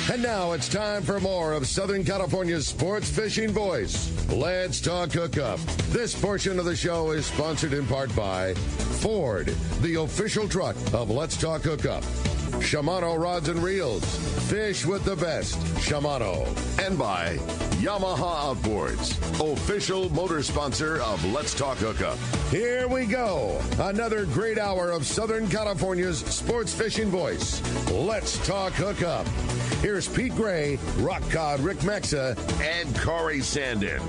And now it's time for more of Southern California's sports fishing voice. Let's talk hookup. This portion of the show is sponsored in part by Ford, the official truck of Let's Talk Hookup. Shimano Rods and Reels. Fish with the best. Shimano. And by Yamaha Outboards, official motor sponsor of Let's Talk Hookup. Here we go. Another great hour of Southern California's sports fishing voice. Let's Talk Hookup. Here's Pete Gray, Rock Cod Rick Mexa, and Corey Sandin.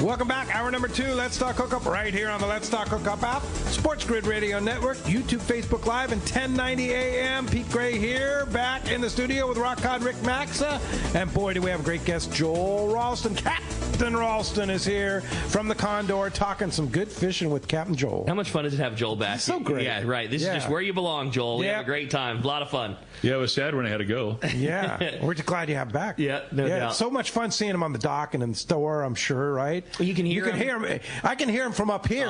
Welcome back. Hour number 2, Let's Talk Hookup, right here on the Let's Talk Hookup app, Sports Grid Radio Network, YouTube, Facebook Live, and 1090 AM. Pete Gray here, back in the studio with Rock Cod Rick Maxa. And boy, do we have a great guest, Joel Ralston. Captain Ralston is here from the Condor, talking some good fishing with Captain Joel. How much fun is it to have Joel back? So great. Yeah, right. This is just where you belong, Joel. We have a great time. A lot of fun. Yeah, it was sad when I had to go. Yeah. We're just glad you have him back. Yeah, no doubt. It's so much fun seeing him on the dock and in the store, I'm sure, right? Well, you can hear him. I can hear him from up here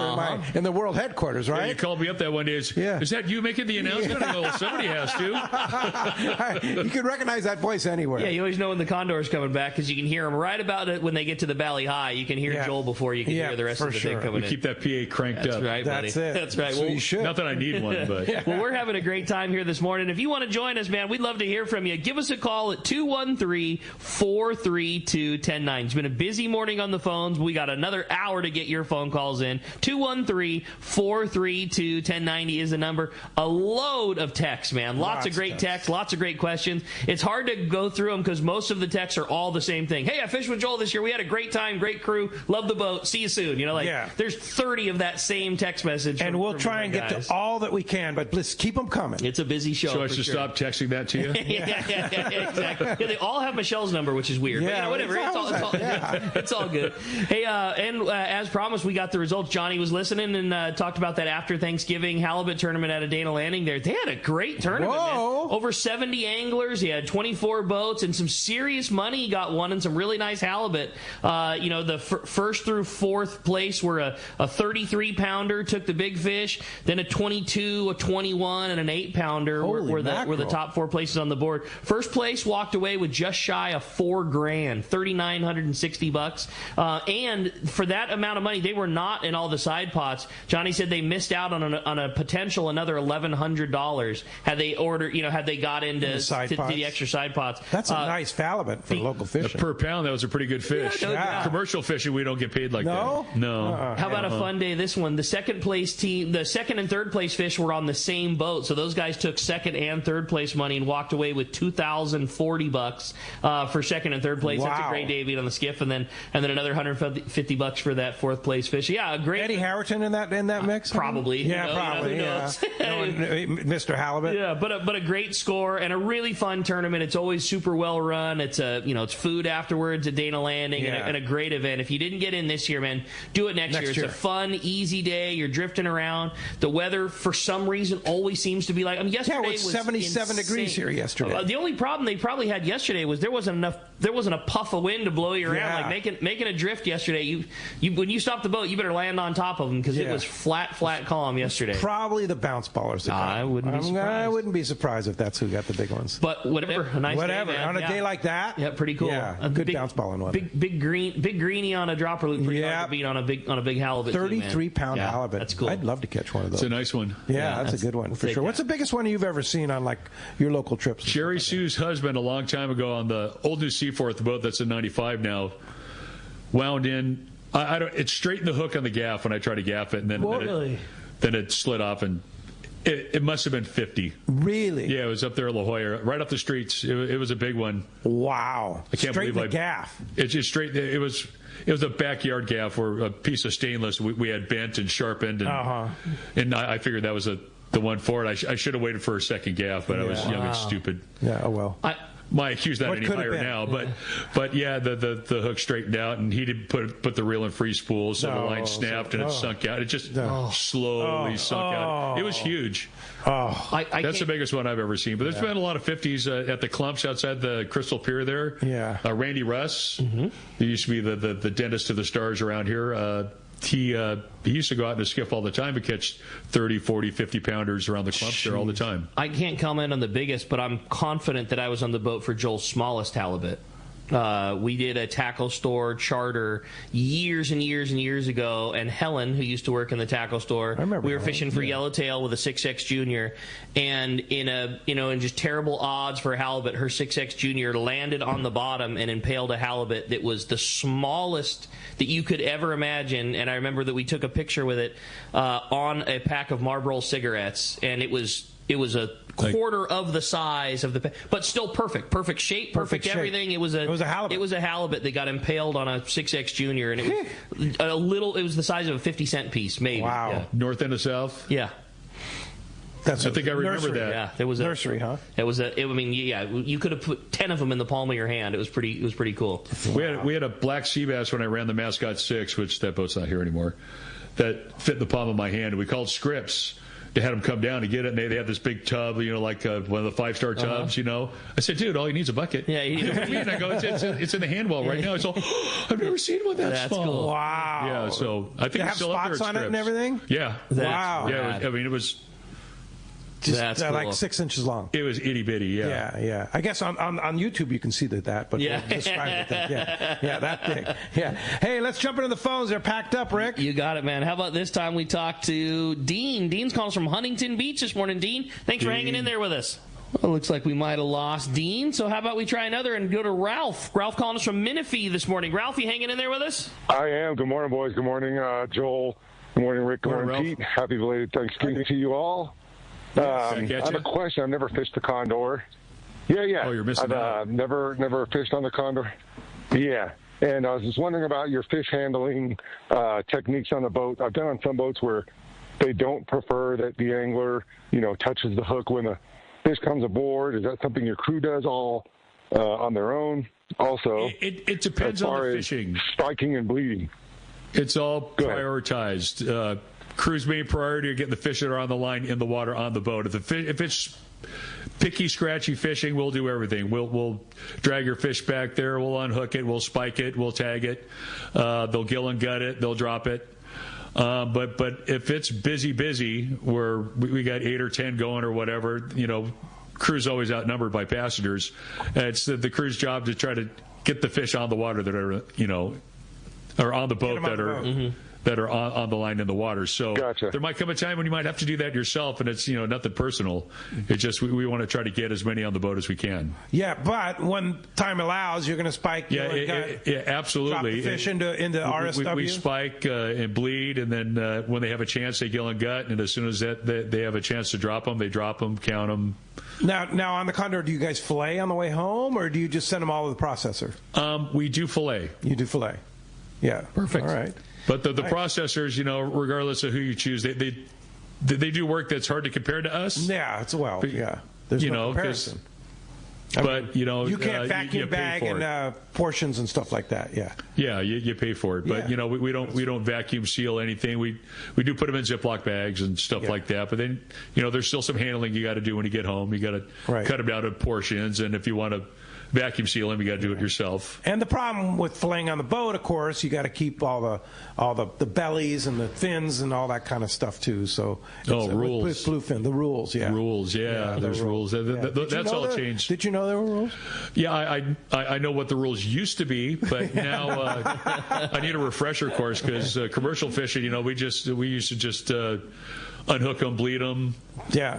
in the world headquarters, right? Yeah, you called me up that one day. Is that you making the announcement? I go, well, somebody has to. You can recognize that voice anywhere. Yeah, you always know when the Condor's coming back because you can hear him right about it when they get to the Valley High. You can hear Joel before you can hear the rest of the thing coming in. Keep that PA cranked That's up. Right, buddy. That's it. That's right. So you should. Not that I need one, but. Well, we're having a great time here this morning. If you want to join us, man, we'd love to hear from you. Give us a call at 213-432-1090. It's been a busy morning on the phones. We got another hour to get your phone calls in. 213-432-1090 is the number. A load of texts, man. Lots of great texts, lots of great questions. It's hard to go through them because most of the texts are all the same thing. Hey, I fished with Joel this year. We had a great time, great crew. Love the boat. See you soon. You know, there's 30 of that same text message. And we'll try and get to all that we can, but let's keep them coming. It's a busy show. So I should stop texting that to you? yeah, exactly. Yeah, they all have Michelle's number, which is weird. Yeah, but, whatever. It's all good. Hey, as promised, we got the results. Johnny was listening and talked about that after Thanksgiving halibut tournament out of Dana Landing there. They had a great tournament, man. Over 70 anglers. He had 24 boats and some serious money. He got one and some really nice halibut. The first through fourth place were a 33-pounder, took the big fish, then a 22, a 21, and an 8-pounder were the top 4 places on the board. First place walked away with just shy of $4,000, $3,960. And for that amount of money, they were not in all the side pots. Johnny said they missed out on a potential another $1,100 had they got into the extra side pots. That's a nice halibut for local fishing. Per pound, that was a pretty good fish. Commercial fishing, we don't get paid like that. No. How about a fun day? This one, the second and third place fish were on the same boat, so those guys took second and third place money and walked away with $2,040 for second and third place. Wow. That's a great day being on the skiff, and then another $150 for that fourth place fish. Yeah, a great. Eddie Harrington in that mix? Probably. Yeah, probably. Mr. Halibut. Yeah, but a great score and a really fun tournament. It's always super well run. It's it's food afterwards at Dana Landing and a great event. If you didn't get in this year, man, do it next year. It's a fun, easy day. You're drifting around. The weather, for some reason, always seems to be like. Yesterday was 77 degrees here yesterday. The only problem they probably had yesterday was there wasn't a puff of wind to blow you around. Like making a drift yesterday. You when you stop the boat, you better land on top of them because it was flat calm yesterday. Probably the bounce ballers. I wouldn't be surprised. I wouldn't be surprised if that's who got the big ones. But whatever, a nice day, man. On a day like that. Yeah, pretty cool. Yeah, a good bounce ball in one. Big greenie on a dropper loop. Pretty hard to beat on a big halibut. 33-pound halibut. That's cool. I'd love to catch one of those. It's a nice one. Yeah, that's a good one for sure. What's the biggest one you've ever seen on like your local trips? Jerry Sue's husband a long time ago on the old New Seaforth boat that's a 95 now wound in. I don't. It straightened the hook on the gaff when I tried to gaff it, and then it slid off and. It must have been 50. Really? Yeah, it was up there in La Jolla, right off the streets. It was a big one. Wow! I can't believe the gaff. It's just straight. It was a backyard gaff or a piece of stainless we had bent and sharpened, and I figured that was the one for it. I should have waited for a second gaff, but I was young and stupid. Yeah. Oh well. My IQ's not any higher now, but yeah, the hook straightened out, and he did put the reel in free spool, so the line snapped and it sunk out. It just slowly sunk out. It was huge. That's the biggest one I've ever seen. But there's been a lot of 50s at the clumps outside the Crystal Pier there. Yeah. Randy Russ, he used to be the dentist of the stars around here. he used to go out in a skiff all the time and catch 30, 40, 50 pounders around the clumps there all the time. I can't comment on the biggest, but I'm confident that I was on the boat for Joel's smallest halibut. We did a tackle store charter years and years and years ago, and Helen, who used to work in the tackle store, we were fishing for yellowtail with a 6X Junior, and in just terrible odds for a halibut, her 6X Junior landed on the bottom and impaled a halibut that was the smallest that you could ever imagine. And I remember that we took a picture with it on a pack of Marlboro cigarettes, and it was a quarter of the size of the, but still perfect shape, perfect everything. It was a halibut. It was a halibut that got impaled on a 6X Junior, and it was it was the size of a 50-cent piece, maybe. Wow. Yeah. North and the south. Yeah. I think I remember that. Yeah, there was nursery, huh? It was you could have put 10 of them in the palm of your hand. It was pretty cool. We had a black sea bass when I ran the Mascot 6, which that boat's not here anymore, that fit in the palm of my hand. We called Scripps. They had them come down to get it, and they had this big tub, like one of the 5-star tubs, I said, dude, all he needs is a bucket. Yeah, and I go, it's in the handwell right now. It's all, I've never seen one that small. Cool. Wow. Yeah, so I think it's still up there at spots on it and everything? Yeah. Wow. Yeah, it was just cool. Like 6 inches long. It was itty bitty, yeah. Yeah. I guess on YouTube you can see that, but we'll describe it. Yeah, that big. Yeah. Hey, let's jump into the phones. They're packed up, Rick. You got it, man. How about this time we talk to Dean? Dean's calling us from Huntington Beach this morning. Dean, thanks for hanging in there with us. Well, looks like we might have lost Dean, so how about we try another and go to Ralph. Ralph calling us from Menifee this morning. Ralph, you hanging in there with us? I am. Good morning, boys. Good morning, Joel. Good morning, Rick. Good morning, Pete. Happy belated Thanksgiving to you all. I have a question. I've never fished the Condor. Yeah. Oh, you're missing out. I've never fished on the Condor. Yeah. And I was just wondering about your fish handling techniques on the boat. I've been on some boats where they don't prefer that the angler, touches the hook when the fish comes aboard. Is that something your crew does all on their own? Also, it depends on the fishing. Spiking and bleeding. It's all prioritized. Crew's main priority are getting the fish that are on the line in the water on the boat. If it's picky, scratchy fishing, we'll do everything. We'll drag your fish back there. We'll unhook it. We'll spike it. We'll tag it. They'll gill and gut it. They'll drop it. But if it's busy, where we got 8 or 10 going or whatever, crew's always outnumbered by passengers. It's the crew's job to try to get the fish on the water that are, or on the boat that are on the line in the water. So There might come a time when you might have to do that yourself, and it's nothing personal. It's just we want to try to get as many on the boat as we can. Yeah, but when time allows, you're going to spike. Yeah, absolutely. Drop the fish into RSW. We spike and bleed, and then when they have a chance, they gill and gut, and as soon as they have a chance to drop them, they drop them, count them. Now on the Condor, do you guys fillet on the way home, or do you just send them all to the processor? We do fillet. You do fillet. Yeah. Perfect. All right. But the processors, regardless of who you choose, they do work that's hard to compare to us. Yeah, there's no comparison. You can't vacuum bag and portions and stuff like that. Yeah, you pay for it, but we don't vacuum seal anything. We do put them in Ziploc bags and stuff like that. But then there's still some handling you got to do when you get home. You got to cut them down to portions, and if you want to vacuum seal them, you got to do it yourself. And the problem with filleting on the boat, of course, you got to keep all the bellies and the fins and all that kind of stuff too. So rules, with bluefin, the rules, there's rules. That's all changed. Did you know there were rules? Yeah, I know what the rules used to be, but now I need a refresher course because commercial fishing, we used to just unhook them, bleed them,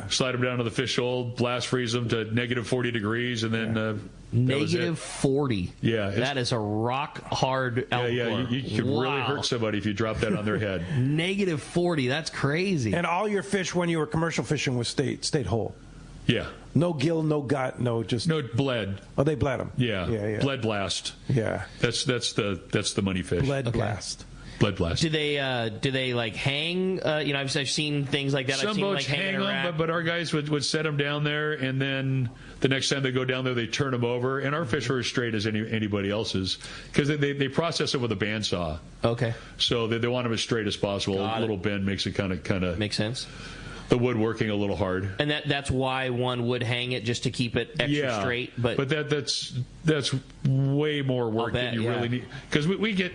slide them down to the fish hole, blast freeze them to negative 40 degrees, and then negative 40. Yeah, that is a rock hard outdoor. Yeah, you could really hurt somebody if you drop that on their head. Negative 40. That's crazy. And all your fish when you were commercial fishing was stayed whole. Yeah. No gill, no gut, no bled. Oh, they bled them. Yeah. Bled blast. Yeah. That's the money fish. Bled blast. Blood blast. Do they like hang? I've seen things like that. Some boats hang them, but our guys would set them down there, and then the next time they go down there, they turn them over, and our fish are as straight as anybody else's because they process it with a bandsaw. Okay. So they want them as straight as possible. A little bend makes it kind of makes sense. The wood working a little hard, and that's why one would hang it just to keep it extra straight. But that's way more work than you really need because we get.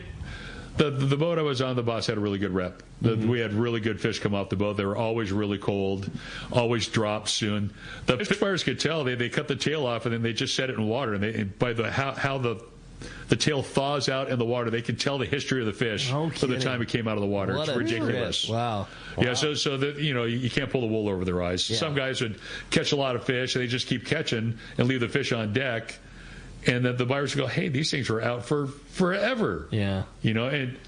The boat I was on, the boss had a really good rep. We had really good fish come off the boat. They were always really cold, always drop soon. The fish buyers could tell. They cut the tail off and then they just set it in water. And by how the tail thaws out in the water, they can tell the history of the fish from the time it came out of the water. It's ridiculous. Wow. Yeah, so that you can't pull the wool over their eyes. Yeah. Some guys would catch a lot of fish and they just keep catching and leave the fish on deck. And then the buyers would go, hey, these things were out for forever. Yeah. And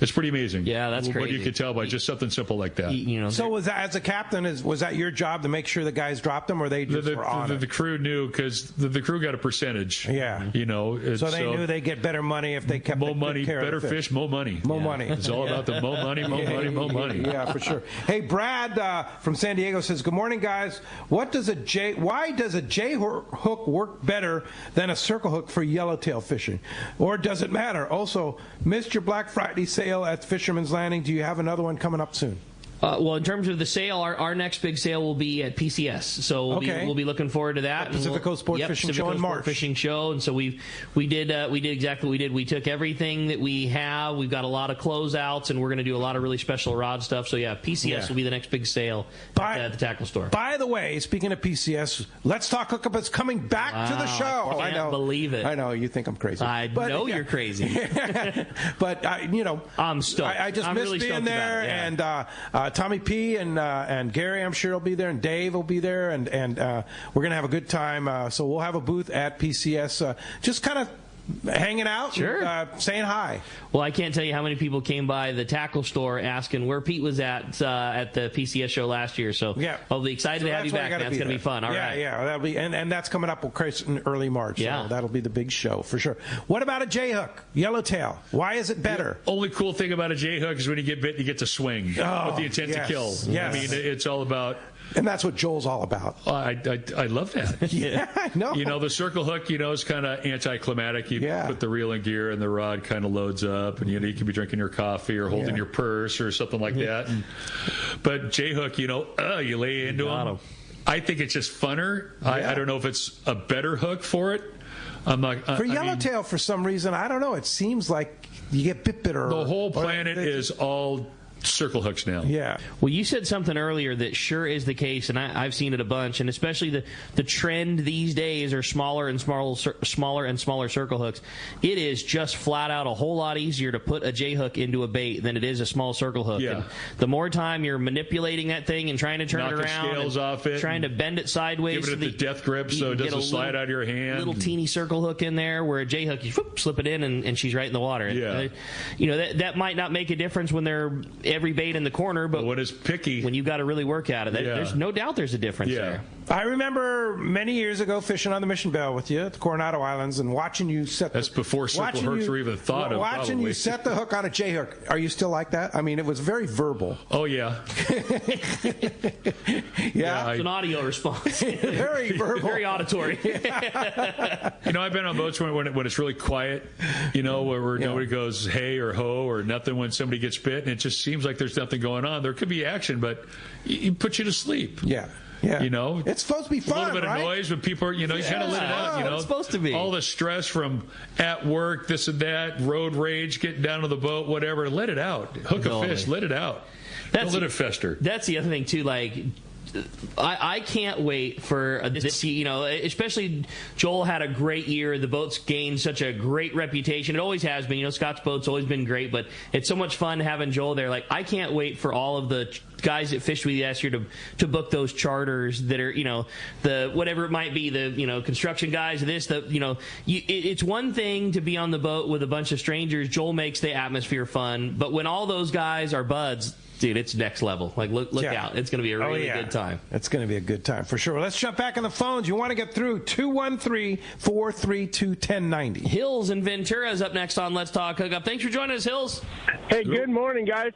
it's pretty amazing. Yeah, that's crazy. What you could tell by just something simple like that. So was that, as a captain, was that your job to make sure the guys dropped them, or they just were on it? The crew knew, because the crew got a percentage. Yeah. So they knew they'd get better money if they kept more money, care better of the fish, more money. More money. It's all about the more money, more money, more money. Yeah, for sure. Hey, Brad from San Diego says, "Good morning, guys. Why does a J hook work better than a circle hook for yellowtail fishing, or does it matter? Also, missed your Black Friday sale at Fisherman's Landing. Do you have another one coming up soon?" Well, in terms of the sale, our next big sale will be at PCS, so we'll be looking forward to that. The Pacific Coast Sport Fishing Show in March. Fishing Show, and so we did exactly what we did. We took everything that we have. We've got a lot of closeouts, and we're going to do a lot of really special rod stuff. So PCS will be the next big sale at the tackle store. By the way, speaking of PCS, Let's Talk Hookup is coming back to the show. I can't believe it. I know you think I'm crazy. I know you're crazy. But I'm stoked. I just missed being there, and Tommy P and Gary, I'm sure, will be there, and Dave will be there, and we're going to have a good time. So we'll have a booth at PCS, just kind of hanging out, saying hi. Well, I can't tell you how many people came by the tackle store asking where Pete was at the PCS show last year. So I'll be excited to have you back. That's going to be fun. All right. Yeah, that'll be, and that's coming up in early March. Yeah, so that'll be the big show for sure. What about a J hook, yellowtail? Why is it better? The only cool thing about a J hook is when you get bit, you get to swing with the intent to kill. Yes. I mean, it's all about. And that's what Joel's all about. I love that. Yeah, I know. The circle hook, is kind of anticlimactic. You put the reel in gear and the rod kind of loads up, and you can be drinking your coffee or holding your purse or something like that. But J hook, you lay into them. I think it's just funner. I don't know if it's a better hook for it. I'm not for yellowtail for some reason. I don't know. It seems like you get bit. The whole planet is all circle hooks now. Yeah. Well, you said something earlier that sure is the case, and I've seen it a bunch, and especially the trend these days are smaller and smaller circle hooks. It is just flat out a whole lot easier to put a J hook into a bait than it is a small circle hook. Yeah. And the more time you're manipulating that thing and trying to turn it around, scales off it, trying to bend it sideways, give it the death grip so it doesn't slide out of your hand. Little teeny circle hook in there, where a J hook, you slip it in and she's right in the water. Yeah. That might not make a difference when they're every bait in the corner, but when it's picky, when you've got to really work at it, there's no doubt there's a difference there. I remember many years ago fishing on the Mission Bell with you at the Coronado Islands and watching you set. That's before circle hooks were even thought of. Watching you set the hook on a J hook. Are you still like that? I mean, it was very verbal. Oh yeah. It's an audio response. Very verbal. Very auditory. I've been on boats when it's really quiet. Where nobody goes hey or ho or nothing when somebody gets bit, and it just seems like there's nothing going on. There could be action, but it puts you to sleep. Yeah. It's supposed to be fun, a little bit of noise, but people you kind of let it out. It's supposed to be. All the stress from at work, this and that, road rage, getting down to the boat, whatever. Let it out. Hook a fish. Let it out. Don't let it fester. That's the other thing too. Like, I can't wait for this. Especially Joel had a great year. The boat's gained such a great reputation. It always has been. Scott's boat's always been great, but it's so much fun having Joel there. Like, I can't wait for all of the guys that fished with you last year to book those charters that are, the whatever it might be, the construction guys, it's one thing to be on the boat with a bunch of strangers. Joel makes the atmosphere fun, but when all those guys are buds, dude, it's next level. Like, look out. It's going to be a really good time. It's going to be a good time for sure. Let's jump back on the phones. You want to get through 213-432-1090. Hills in Ventura is up next on Let's Talk Hookup. Thanks for joining us, Hills. Hey, good morning, guys.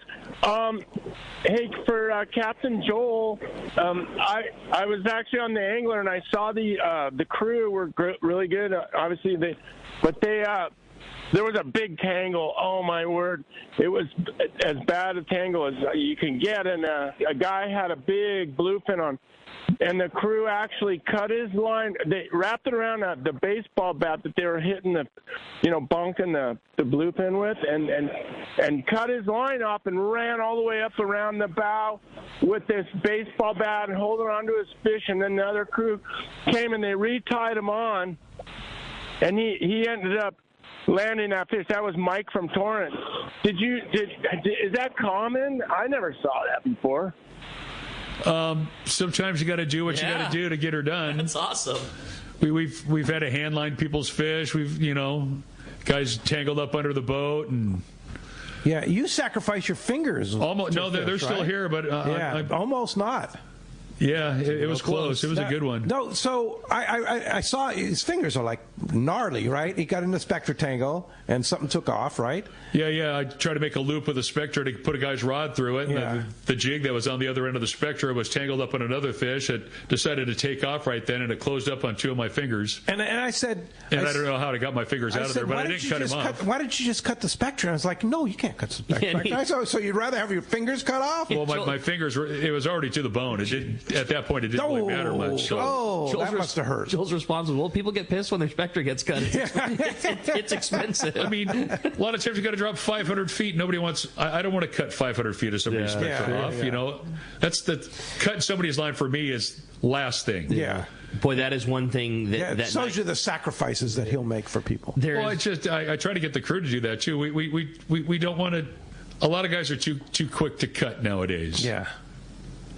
Hey, for Captain Joel, I was actually on the Angler, and I saw the crew were really good. Obviously, there was a big tangle. Oh, my word. It was as bad a tangle as you can get. And a guy had a big bluefin on. And the crew actually cut his line. They wrapped it around the baseball bat that they were hitting bunking the bluefin with, and cut his line off and ran all the way up around the bow with this baseball bat and holding onto his fish. And then the other crew came and they retied him on, and he ended up landing that fish. That was Mike from Torrance. Is that common? I never saw that before. Sometimes you got to do what you got to do to get her done. That's awesome. We've had to hand line people's fish. We've guys tangled up under the boat and. Yeah, you sacrifice your fingers. Almost no, they're still here, but almost not. Yeah, it was close. It was a good one. No, so I saw his fingers are like gnarly, right? He got in the Spectra tangle and something took off, right? Yeah. I tried to make a loop with a Spectra to put a guy's rod through it. And the jig that was on the other end of the Spectra was tangled up on another fish. It decided to take off right then, and it closed up on two of my fingers. And I said... I don't know how I got my fingers out of there, but I didn't cut him off. Why didn't you just cut the Spectra? And I was like, no, you can't cut the Spectra. So you'd rather have your fingers cut off? Well, my fingers were... It was already to the bone. At that point, it didn't really matter much. So. That must have hurt. Joel's responsible. Well, people get pissed when their Spectra gets cut. It's expensive. I mean, a lot of times you got to drop 500 feet. Nobody wants. I don't want to cut 500 feet of somebody's Spectra off. Yeah. That's cutting somebody's line for me is last thing. Yeah. Boy, that is one thing that shows you the sacrifices that he'll make for people. I try to get the crew to do that too. We don't want to. A lot of guys are too quick to cut nowadays. Yeah.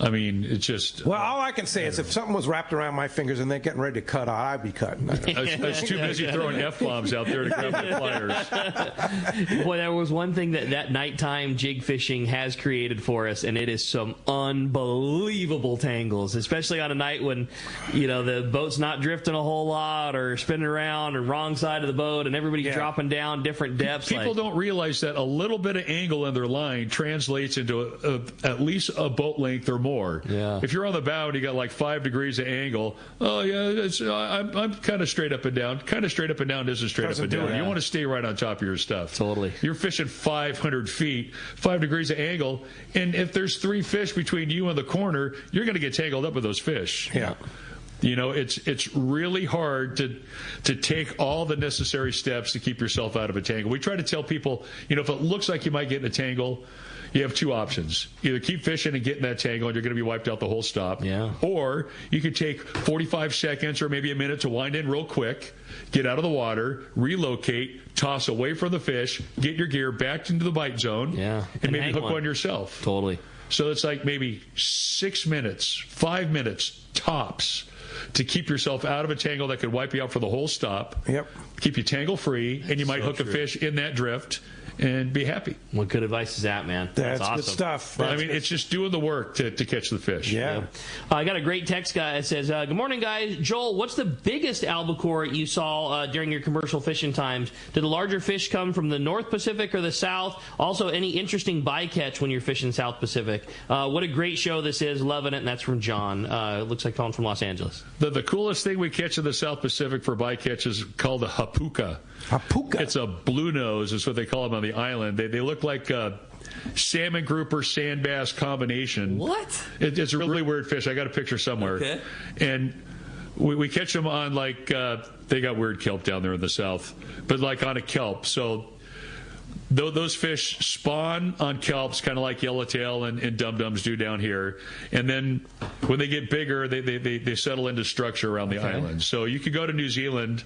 I mean, it's just... Well, all I can say is if something was wrapped around my fingers and they're getting ready to cut, I'd be cutting. I was too busy throwing F-bombs out there to grab my pliers. Boy, there was one thing that nighttime jig fishing has created for us, and it is some unbelievable tangles, especially on a night when, the boat's not drifting a whole lot or spinning around or wrong side of the boat and everybody's dropping down different depths. People don't realize that a little bit of angle in their line translates into at least a boat length or more. Yeah. If you're on the bow and you got like 5 degrees of angle, I'm kind of straight up and down. Kind of straight up and down isn't straight up and down. You want to stay right on top of your stuff. Totally. You're fishing 500 feet, 5 degrees of angle, and if there's 3 fish between you and the corner, you're going to get tangled up with those fish. Yeah. It's really hard to take all the necessary steps to keep yourself out of a tangle. We try to tell people, if it looks like you might get in a tangle, you have 2 options. Either keep fishing and get in that tangle and you're going to be wiped out the whole stop. Yeah. Or you could take 45 seconds or maybe a minute to wind in real quick, get out of the water, relocate, toss away from the fish, get your gear back into the bite zone, and maybe hook one yourself. Totally. So it's like maybe 6 minutes, 5 minutes tops to keep yourself out of a tangle that could wipe you out for the whole stop. Yep. Keep you tangle free, and you might hook a fish in that drift and be happy. What good advice is that, man? That's awesome. Good stuff. It's just doing the work to catch the fish. Yeah. I got a great text guy that says, good morning, guys. Joel, what's the biggest albacore you saw during your commercial fishing times? Did the larger fish come from the North Pacific or the South? Also, any interesting bycatch when you're fishing South Pacific? What a great show this is. Loving it. And that's from John. Looks like calling from Los Angeles. The coolest thing we catch in the South Pacific for bycatch is called a hapuka. Hapuka? It's a blue nose is what they call them on the island. They look like a salmon grouper sand bass combination. What? It's a really weird fish. I got a picture somewhere. Okay. And we catch them on they got weird kelp down there in the South, but like on a kelp. So those fish spawn on kelps, kind of like yellowtail and dum-dums do down here. And then when they get bigger, they settle into structure around the island. So you could go to New Zealand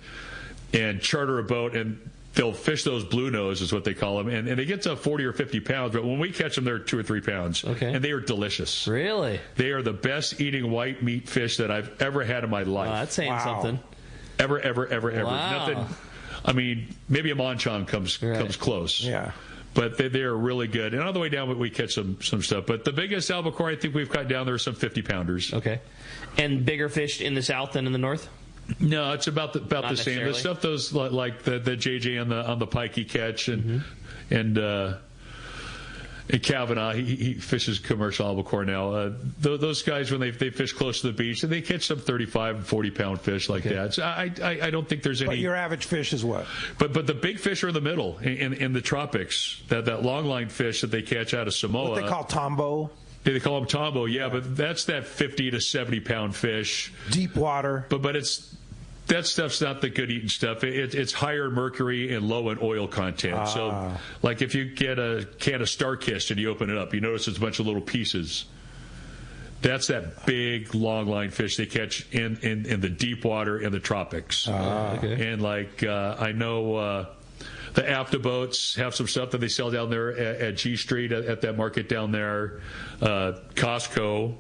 and charter a boat, and they'll fish those blue nose, is what they call them, and they get to 40 or 50 pounds, but when we catch them, they're 2 or 3 pounds. Okay. And they are delicious. Really? They are the best eating white meat fish that I've ever had in my life. That's saying something. Ever. Wow. Nothing. I mean, maybe a manchong comes close. Yeah. But they are really good. And on the way down, we catch some stuff. But the biggest albacore I think we've caught down there are some 50-pounders. Okay. And bigger fish in the South than in the North? No, it's about the same. The stuff those like the JJ on the pikey catch and Kavanaugh, he fishes commercial albacore now. Those guys, when they fish close to the beach, and they catch some 35 and 40-pound fish like that. So I don't think there's any. But your average fish is what? But the big fish are in the middle, in the tropics. That longline fish that they catch out of Samoa. What they call tombo. They call them tombo, yeah. But that's that 50 to 70-pound fish. Deep water. But that stuff's not the good eating stuff. It's higher in mercury and low in oil content. So, like if you get a can of Starkist and you open it up, you notice there's a bunch of little pieces. That's that big longline fish they catch in the deep water in the tropics. Okay. And I know the AFTA boats have some stuff that they sell down there at G Street at that market down there. Costco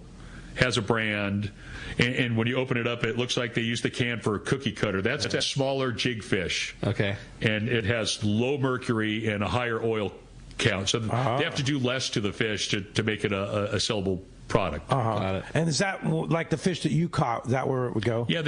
has a brand. And when you open it up, it looks like they use the can for a cookie cutter. That's a smaller jig fish. Okay. And it has low mercury and a higher oil count. So they have to do less to the fish to make it a sellable product. Got it. And is that like the fish that you caught? Is that where it would go? Yeah.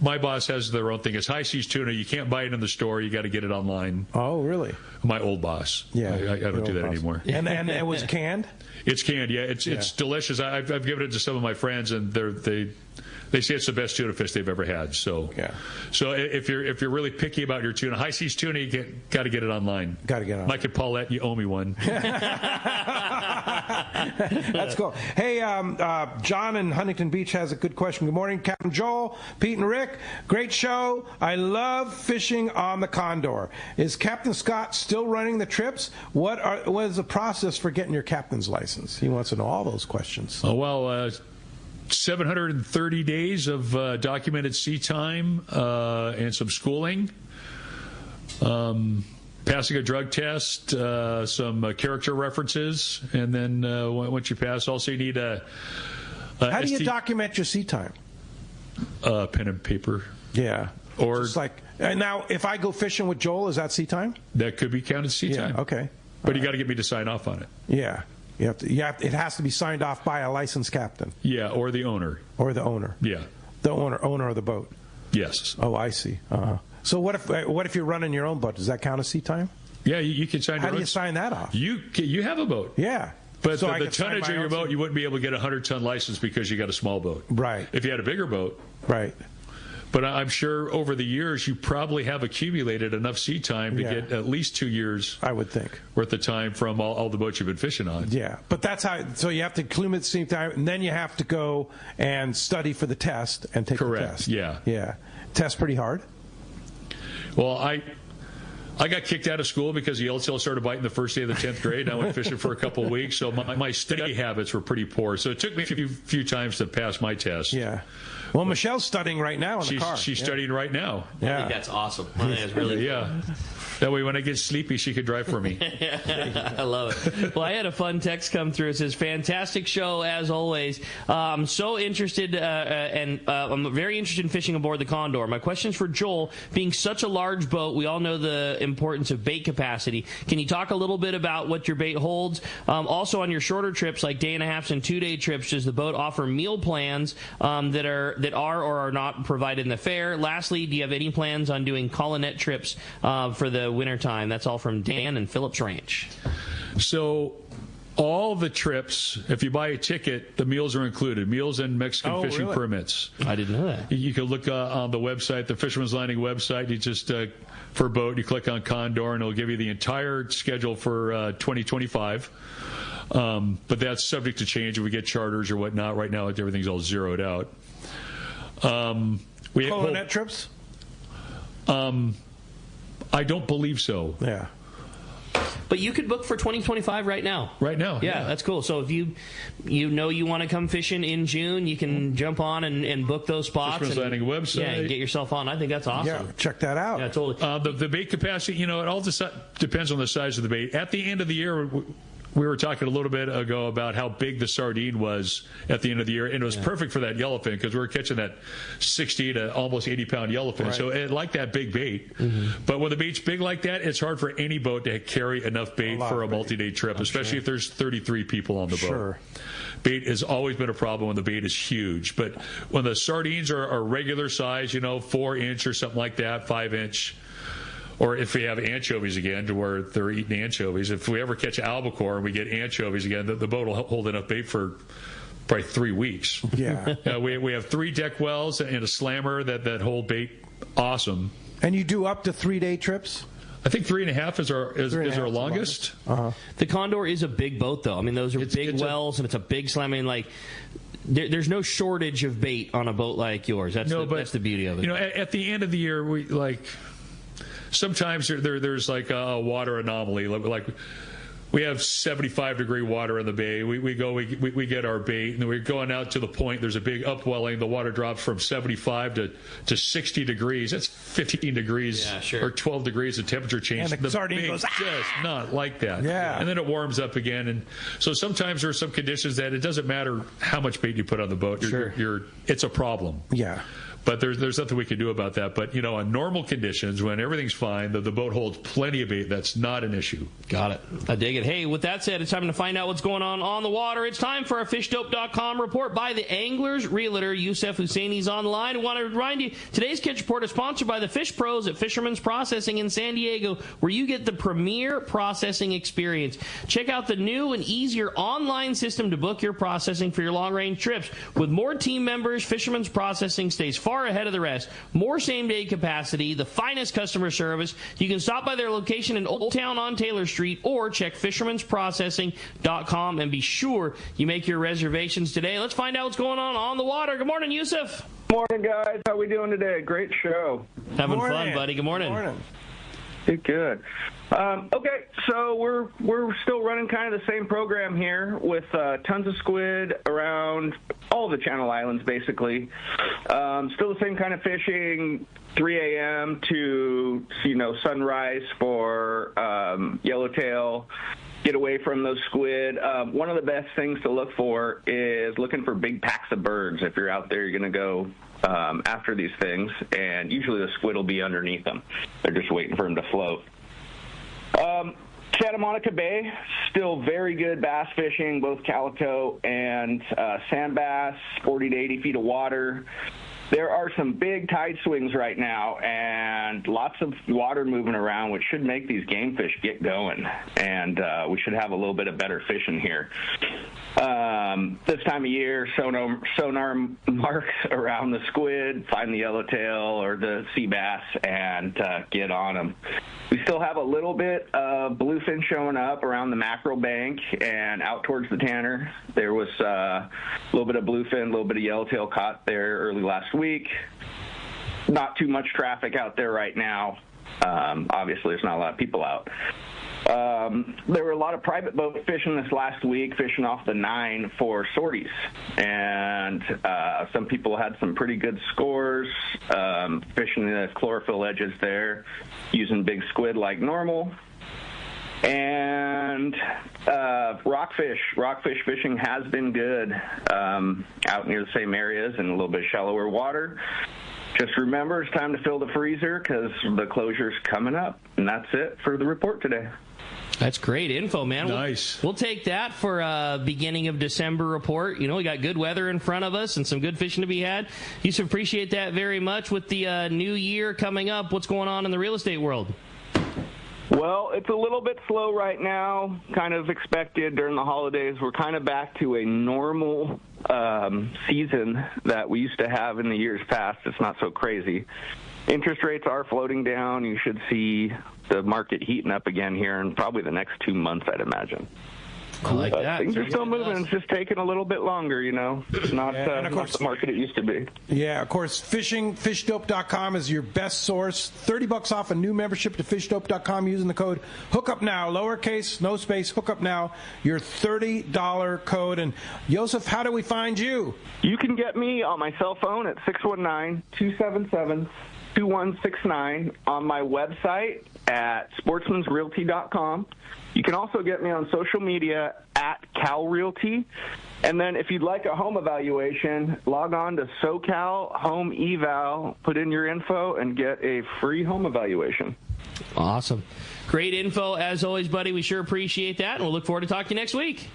My boss has their own thing. It's high seas tuna. You can't buy it in the store. You got to get it online. Oh, really? My old boss. Yeah. I don't do that anymore. And it was canned? It's canned, yeah. It's delicious. I've given it to some of my friends, and they say it's the best tuna fish they've ever had. So if you're really picky about your tuna, high seas tuna, you got to get it online. Got to get it on. Mike and Paulette, you owe me one. That's cool. Hey, John in Huntington Beach has a good question. Good morning, Captain Joel, Pete, and Rick. Great show. I love fishing on the Condor. Is Captain Scott still running the trips? What is the process for getting your captain's license? He wants to know all those questions. Oh, well, 730 days of documented sea time and some schooling. Passing a drug test, some character references, and then once you pass, also you need a How do you document your sea time? Pen and paper. Yeah. Or just like now, if I go fishing with Joel, is that sea time? That could be counted sea time. Okay. But you got to get me to sign off on it. Yeah. It has to be signed off by a licensed captain. Yeah, or the owner. Or the owner. Yeah. The owner of the boat. Yes. Oh, I see. So what if you're running your own boat? Does that count as sea time? Yeah, you can sign. How do you sign that off? You have a boat. Yeah. But so the tonnage of your boat, you wouldn't be able to get a 100-ton license because you got a small boat. Right. If you had a bigger boat. Right. But I'm sure over the years you probably have accumulated enough sea time to get at least 2 years. I would think. Worth of time from all the boats you've been fishing on. Yeah, but that's how. So you have to accumulate the sea time, and then you have to go and study for the test and take the test. Yeah. Yeah. Test pretty hard. Well, I got kicked out of school because the yellowtail started biting the first day of the 10th grade, and I went fishing for a couple of weeks, so my study habits were pretty poor. So it took me a few times to pass my test. Yeah. Well, Michelle's studying right now in the car. She's studying right now. Yeah. I think that's awesome. I think that's really cool. That way when I get sleepy, she could drive for me. I love it. Well, I had a fun text come through. It says, fantastic show, as always. I'm so interested, and I'm very interested in fishing aboard the Condor. My question is for Joel. Being such a large boat, we all know the importance of bait capacity. Can you talk a little bit about what your bait holds? Also, on your shorter trips, like day-and-a-half and 2-day trips, does the boat offer meal plans that are or are not provided in the fare? Lastly, do you have any plans on doing colonette trips for the wintertime? That's all from Dan and Phillips Ranch. So all the trips, if you buy a ticket, the meals are included. Meals and Mexican fishing permits. I didn't know that. You can look on the website, the Fisherman's Landing website. You just, for a boat, you click on Condor, and it'll give you the entire schedule for 2025. But that's subject to change if we get charters or whatnot. Right now, everything's all zeroed out. Colonette trips? I don't believe so. Yeah. But you could book for 2025 right now. Right now. Yeah, that's cool. So if you want to come fishing in June, you can jump on and book those spots. Fisherman's Landing website. Yeah, and get yourself on. I think that's awesome. Yeah, check that out. Yeah, totally. The bait capacity, it all depends on the size of the bait. At the end of the year, we were talking a little bit ago about how big the sardine was at the end of the year, and it was perfect for that yellowfin because we were catching that 60 to almost 80-pound yellowfin. Right. So it liked that big bait. Mm-hmm. But when the bait's big like that, it's hard for any boat to carry enough bait for a multi-day trip, especially if there's 33 people on the boat. Bait has always been a problem when the bait is huge. But when the sardines are regular size, 4-inch or something like that, 5-inch, or if we have anchovies again, to where they're eating anchovies. If we ever catch albacore and we get anchovies again, the boat will hold enough bait for probably 3 weeks. Yeah. We have 3 deck wells and a slammer that hold bait awesome. And you do up to 3-day trips? I think 3.5 is our longest. Uh-huh. The Condor is a big boat, though. I mean, those are big wells, and it's a big slam. I mean, like, there's no shortage of bait on a boat like yours. That's the beauty of it. At the end of the year, we sometimes there's like a water anomaly. Like we have 75-degree water in the bay. We get our bait, and we're going out to the point. There's a big upwelling. The water drops from 75 to 60 degrees. That's 15 degrees or 12 degrees of temperature change. And the sardine goes, just not like that. Yeah. And then it warms up again. And so sometimes there are some conditions that it doesn't matter how much bait you put on the boat. It's a problem. Yeah. But there's nothing we can do about that. But, on normal conditions, when everything's fine, the boat holds plenty of bait. That's not an issue. Got it. I dig it. Hey, with that said, it's time to find out what's going on the water. It's time for our FishDope.com report by the Anglers Realtor. Yusef Husseini's on the line. I want to remind you, today's Catch Report is sponsored by the Fish Pros at Fisherman's Processing in San Diego, where you get the premier processing experience. Check out the new and easier online system to book your processing for your long-range trips. With more team members, Fisherman's Processing stays far ahead of the rest. More same-day capacity, the finest customer service. You can stop by their location in Old Town on Taylor Street or check fishermansprocessing.com and be sure you make your reservations today. Let's find out what's going on the water. Good morning, Yusef. Morning, guys. How we doing today? Great show. Having fun, buddy. Good morning. Good morning. Good. Okay, so we're still running kind of the same program here with tons of squid around all the Channel Islands, basically. Still the same kind of fishing, 3 a.m. to sunrise for yellowtail. Get away from those squid. One of the best things to look for is looking for big packs of birds. If you're out there, you're going to go after these things, and usually the squid will be underneath them. They're just waiting for them to float. Santa Monica Bay, still very good bass fishing, both calico and sand bass, 40 to 80 feet of water. There are some big tide swings right now and lots of water moving around, which should make these game fish get going. And we should have a little bit of better fishing here. This time of year, sonar marks around the squid, find the yellowtail or the sea bass, and get on them. We still have a little bit of bluefin showing up around the mackerel bank and out towards the Tanner. There was a little bit of bluefin, a little bit of yellowtail caught there early last week. Not too much traffic out there right now. Obviously, there's not a lot of people out. There were a lot of private boat fishing this last week, fishing off the 9 for sorties. And some people had some pretty good scores, fishing the chlorophyll edges there, using big squid like normal. And rockfish fishing has been good out near the same areas in a little bit shallower water. Just remember, it's time to fill the freezer because the closure's coming up. And that's it for the report today. That's great info, man. Nice. We'll take that for a beginning of December report. We got good weather in front of us and some good fishing to be had. Yusuf, appreciate that very much. With the new year coming up, what's going on in the real estate world? Well, it's a little bit slow right now, kind of expected during the holidays. We're kind of back to a normal season that we used to have in the years past. It's not so crazy. Interest rates are floating down. You should see the market heating up again here in probably the next 2 months, I'd imagine. I like that. Things are still moving. It's just taking a little bit longer, It's not, not the market it used to be. Yeah, of course, FishDope.com is your best source. $30 off a new membership to FishDope.com using the code Hookup Now, lowercase, no space, Hookup Now, your $30 code. And Yusef, how do we find you? You can get me on my cell phone at 619-277-2169, on my website at sportsmansrealty.com. You can also get me on social media at CalRealty. And then if you'd like a home evaluation, log on to SoCal Home Eval, put in your info, and get a free home evaluation. Awesome. Great info, as always, buddy. We sure appreciate that, and we'll look forward to talking to you next week.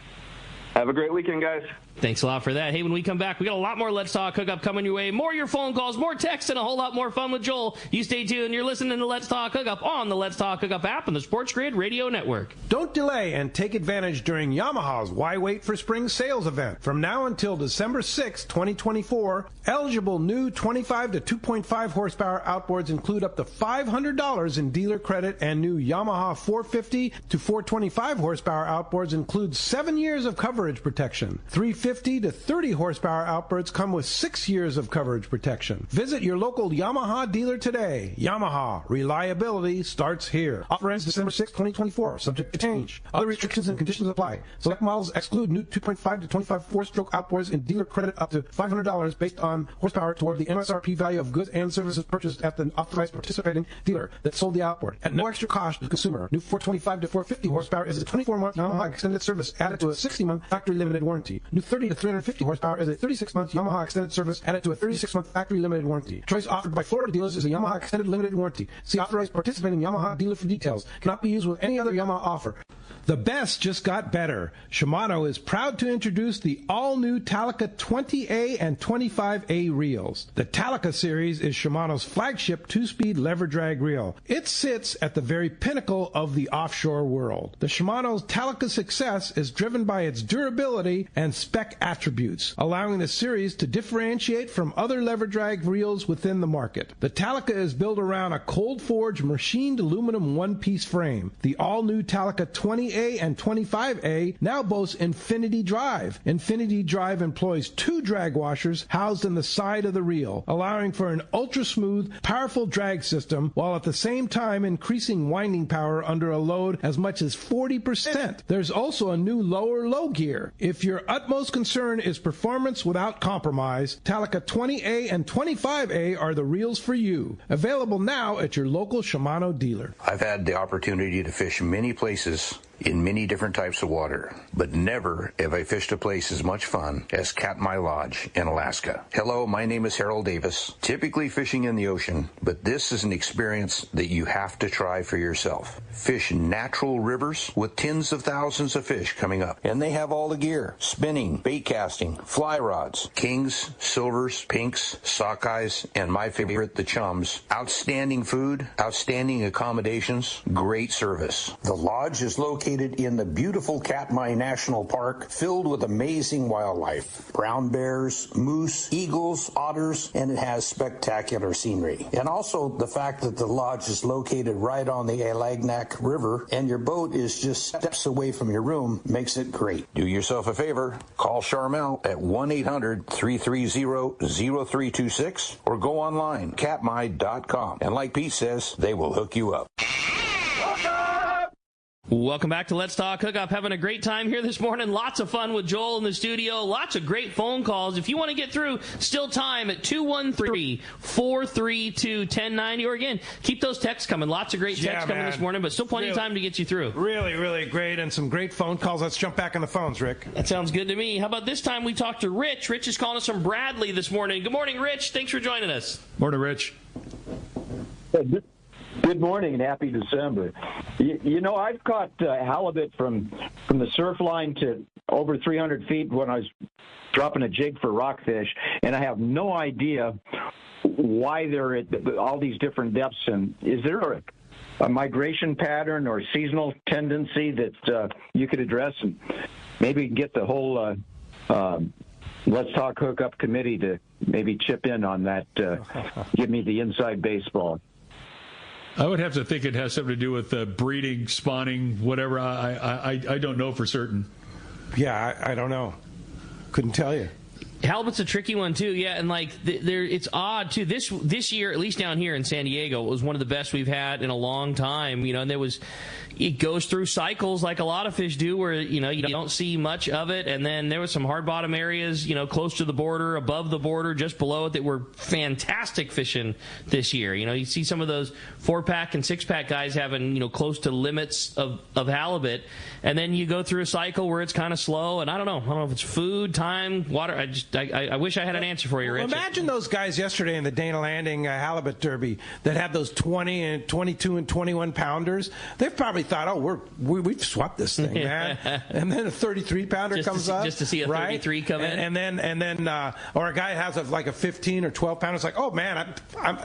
Have a great weekend, guys. Thanks a lot for that. Hey, when we come back, we got a lot more Let's Talk Hookup coming your way. More your phone calls, more texts, and a whole lot more fun with Joel. You stay tuned. You're listening to Let's Talk Hookup on the Let's Talk Hookup app and the Sports Grid Radio Network. Don't delay and take advantage during Yamaha's Why Wait for Spring sales event. From now until December 6, 2024, eligible new 25 to 2.5 horsepower outboards include up to $500 in dealer credit, and new Yamaha 450 to 425 horsepower outboards include 7 years of coverage protection. 350 to 30 horsepower outboards come with 6 years of coverage protection. Visit your local Yamaha dealer today. Yamaha, reliability starts here. Offer ends December 6, 2024. Subject to change. Other restrictions and conditions apply. Select models exclude new 2.5 to 25 4-stroke outboards and dealer credit up to $500 based on horsepower toward the MSRP value of goods and services purchased at the authorized participating dealer that sold the outboard. At no extra cost to the consumer. New 425 to 450 horsepower is a 24-month Yamaha extended service added to a 60-month factory limited warranty. New 30 to 350 horsepower is a 36-month Yamaha extended service added to a 36-month factory limited warranty. Choice offered by Florida dealers is a Yamaha extended limited warranty. See authorized participating Yamaha dealer for details. Cannot be used with any other Yamaha offer. The best just got better. Shimano is proud to introduce the all-new Talica 20A and 25A reels. The Talica series is Shimano's flagship 2-speed lever drag reel. It sits at the very pinnacle of the offshore world. The Shimano's Talica success is driven by its durability and spec attributes, allowing the series to differentiate from other lever drag reels within the market. The Talica is built around a cold-forged machined aluminum one-piece frame. The all-new Talica 20A and 25A now boasts Infinity Drive. Infinity Drive employs 2 drag washers housed in the side of the reel, allowing for an ultra-smooth, powerful drag system while at the same time increasing winding power under a load as much as 40%. There's also a new lower low gear. If your utmost concern is performance without compromise, Talica 20A and 25A are the reels for you. Available now at your local Shimano dealer. I've had the opportunity to fish many places in many different types of water, but never have I fished a place as much fun as Katmai Lodge in Alaska. Hello, my name is Harold Davis, typically fishing in the ocean, but this is an experience that you have to try for yourself. Fish natural rivers with tens of thousands of fish coming up, and they have all the gear: spinning, bait casting, fly rods, kings, silvers, pinks, sockeyes, and my favorite, the chums. Outstanding food, outstanding accommodations, great service. The lodge is located in the beautiful Katmai National Park, filled with amazing wildlife: brown bears, moose, eagles, otters, and it has spectacular scenery. And also the fact that the lodge is located right on the Alagnak River and your boat is just steps away from your room makes it great. Do yourself a favor, call Charmel at 1-800-330-0326 or go online, katmai.com. And like Pete says, they will hook you up. Welcome back to Let's Talk Hookup. Having a great time here this morning. Lots of fun with Joel in the studio. Lots of great phone calls. If you want to get through, still time at 213-432-1090. Or again, keep those texts coming. Lots of great texts coming this morning, but still plenty of time to get you through. Really, really great, and some great phone calls. Let's jump back on the phones, Rick. That sounds good to me. How about this time we talk to Rich? Rich is calling us from Bradley this morning. Good morning, Rich. Thanks for joining us. Morning, Rich. Good morning and happy December. You know, I've caught halibut from the surf line to over 300 feet when I was dropping a jig for rockfish, and I have no idea why they're at all these different depths. And is there a migration pattern or seasonal tendency that you could address, and maybe get the whole Let's Talk Hookup committee to maybe chip in on that, give me the inside baseball? I would have to think it has something to do with breeding, spawning, whatever. I don't know for certain. Yeah, I don't know. Couldn't tell you. Halibut's a tricky one too, yeah, and like it's odd too. This year, at least down here in San Diego, it was one of the best we've had in a long time. You know, and it goes through cycles like a lot of fish do, where you don't see much of it, and then there was some hard bottom areas, close to the border, above the border, just below it, that were fantastic fishing this year. You see some of those 4-pack and 6-pack guys having close to limits of halibut, and then you go through a cycle where it's kind of slow, and I don't know if it's food, time, water. I wish I had an answer for you, Rich. Imagine those guys yesterday in the Dana Landing Halibut Derby that had those 20 and 22 and 21 pounders. They've probably thought, oh, we've swept this thing, man. And then a 33 pounder comes up, just to see a 33 come in, and then or a guy has a 15 or 12 pounder. It's like, oh man,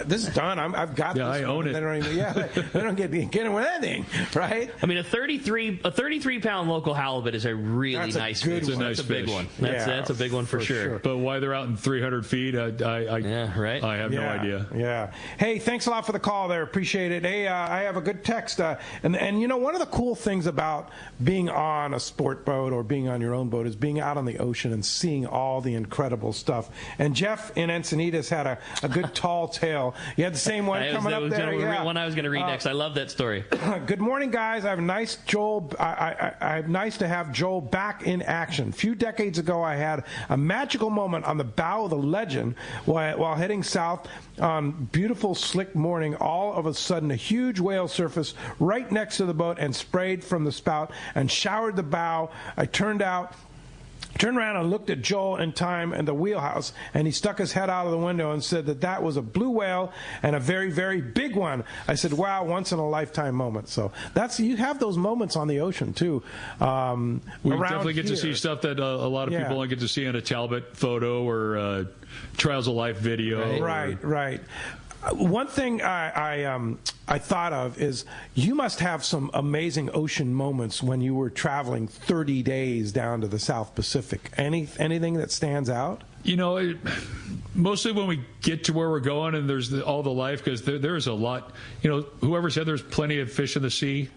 this is done. I've got this. I own it. They don't get with anything, right? I mean, a 33 pound local halibut is a really nice fish. That's a big one. That's a big one for sure. But why they're out in 300 feet, I have no idea. Yeah. Hey, thanks a lot for the call there. Appreciate it. Hey, I have a good text. And you know, one of the cool things about being on a sport boat or being on your own boat is being out on the ocean and seeing all the incredible stuff. And Jeff in Encinitas had a good tall tale. You had the same one coming up there. One I was going to read next. I love that story. Good morning, guys. I have nice to have Joel back in action. A few decades ago, I had a magical moment on the bow of the Legend while heading south on beautiful, slick morning. All of a sudden, a huge whale surfaced right next to the boat and sprayed from the spout and showered the bow. I turned around and looked at Joel in time in the wheelhouse, and he stuck his head out of the window and said that was a blue whale and a very, very big one. I said, wow, once in a lifetime moment. So you have those moments on the ocean too. We definitely get to see stuff that a lot of people don't get to see on a Talbot photo or Trials of Life video. Right. One thing I thought of is you must have some amazing ocean moments when you were traveling 30 days down to the South Pacific. Anything that stands out? You know, mostly when we get to where we're going and there's all the life, because there's a lot. You know, whoever said there's plenty of fish in the sea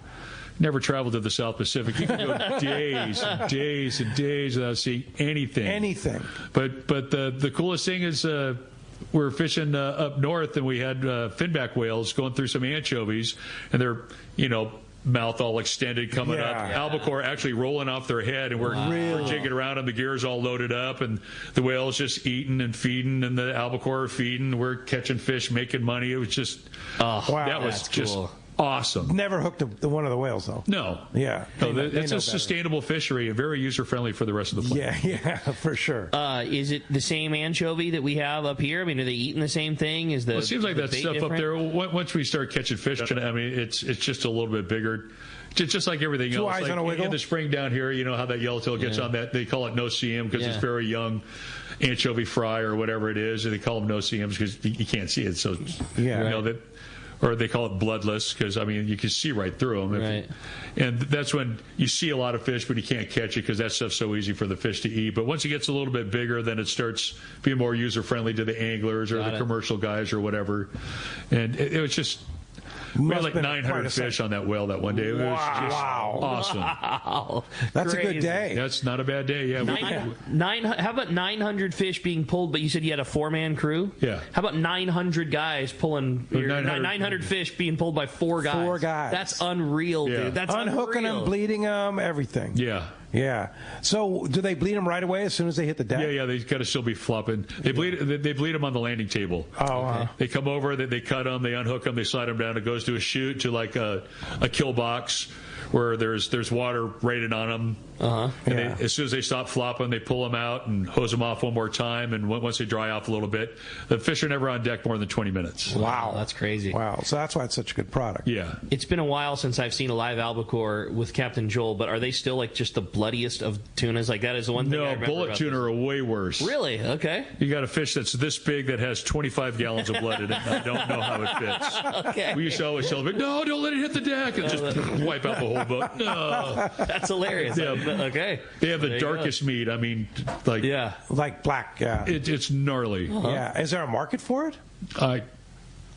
never traveled to the South Pacific. You can go days and days and days without seeing anything. But the coolest thing is we were fishing up north, and we had finback whales going through some anchovies, and they're, mouth all extended coming up. Albacore actually rolling off their head, and we're jigging around, and the gear's all loaded up, and the whale's just eating and feeding, and the albacore are feeding. We're catching fish, making money. It was just, that was just cool. Awesome. Never hooked one of the whales, though. No. Yeah. It's a sustainable fishery and very user-friendly for the rest of the planet. Yeah, for sure. Is it the same anchovy that we have up here? I mean, are they eating the same thing? It seems like that stuff different? Up there, once we start catching fish, I mean, it's just a little bit bigger. Just like everything else. Eyes on a wiggle? In the spring down here, you know how that yellowtail gets on that. They call it no-see-em because it's very young anchovy fry or whatever it is. And they call them no-see-ems because you can't see it. So, or they call it bloodless because, I mean, you can see right through them. Right. And that's when you see a lot of fish, but you can't catch it because that stuff's so easy for the fish to eat. But once it gets a little bit bigger, then it starts being more user-friendly to the anglers or the commercial guys or whatever. And it was just... We had like 900 fish on that whale that one day. It was just awesome. Wow. That's crazy. A good day. That's not a bad day. Yeah. How about 900 fish being pulled, but you said you had a 4-man crew? Yeah. How about 900 guys pulling 900 fish being pulled by 4 guys? 4 guys. That's unreal, dude. That's unhooking them, bleeding them, everything. Yeah. Yeah. So, do they bleed them right away as soon as they hit the deck? Yeah. They got to still be flopping. They bleed them on the landing table. Oh. Okay. They come over. They cut them. They unhook them. They slide them down. It goes to a chute to like a kill box where there's water rated on them. And as soon as they stop flopping, they pull them out and hose them off one more time. And once they dry off a little bit, the fish are never on deck more than 20 minutes. Wow, that's crazy. Wow, so that's why it's such a good product. Yeah. It's been a while since I've seen a live albacore with Captain Joel, but are they still like just the bloodiest of tunas? Like that is the one thing I remember bullet tuna are way worse. Really? Okay. You got a fish that's this big that has 25 gallons of blood in it. I don't know how it fits. Okay. We used to always tell them, no, don't let it hit the deck, and just wipe out the whole boat. No. That's hilarious. Yeah. Okay. They have the darkest meat. I mean, like black. Yeah. It's gnarly. Yeah. Is there a market for it?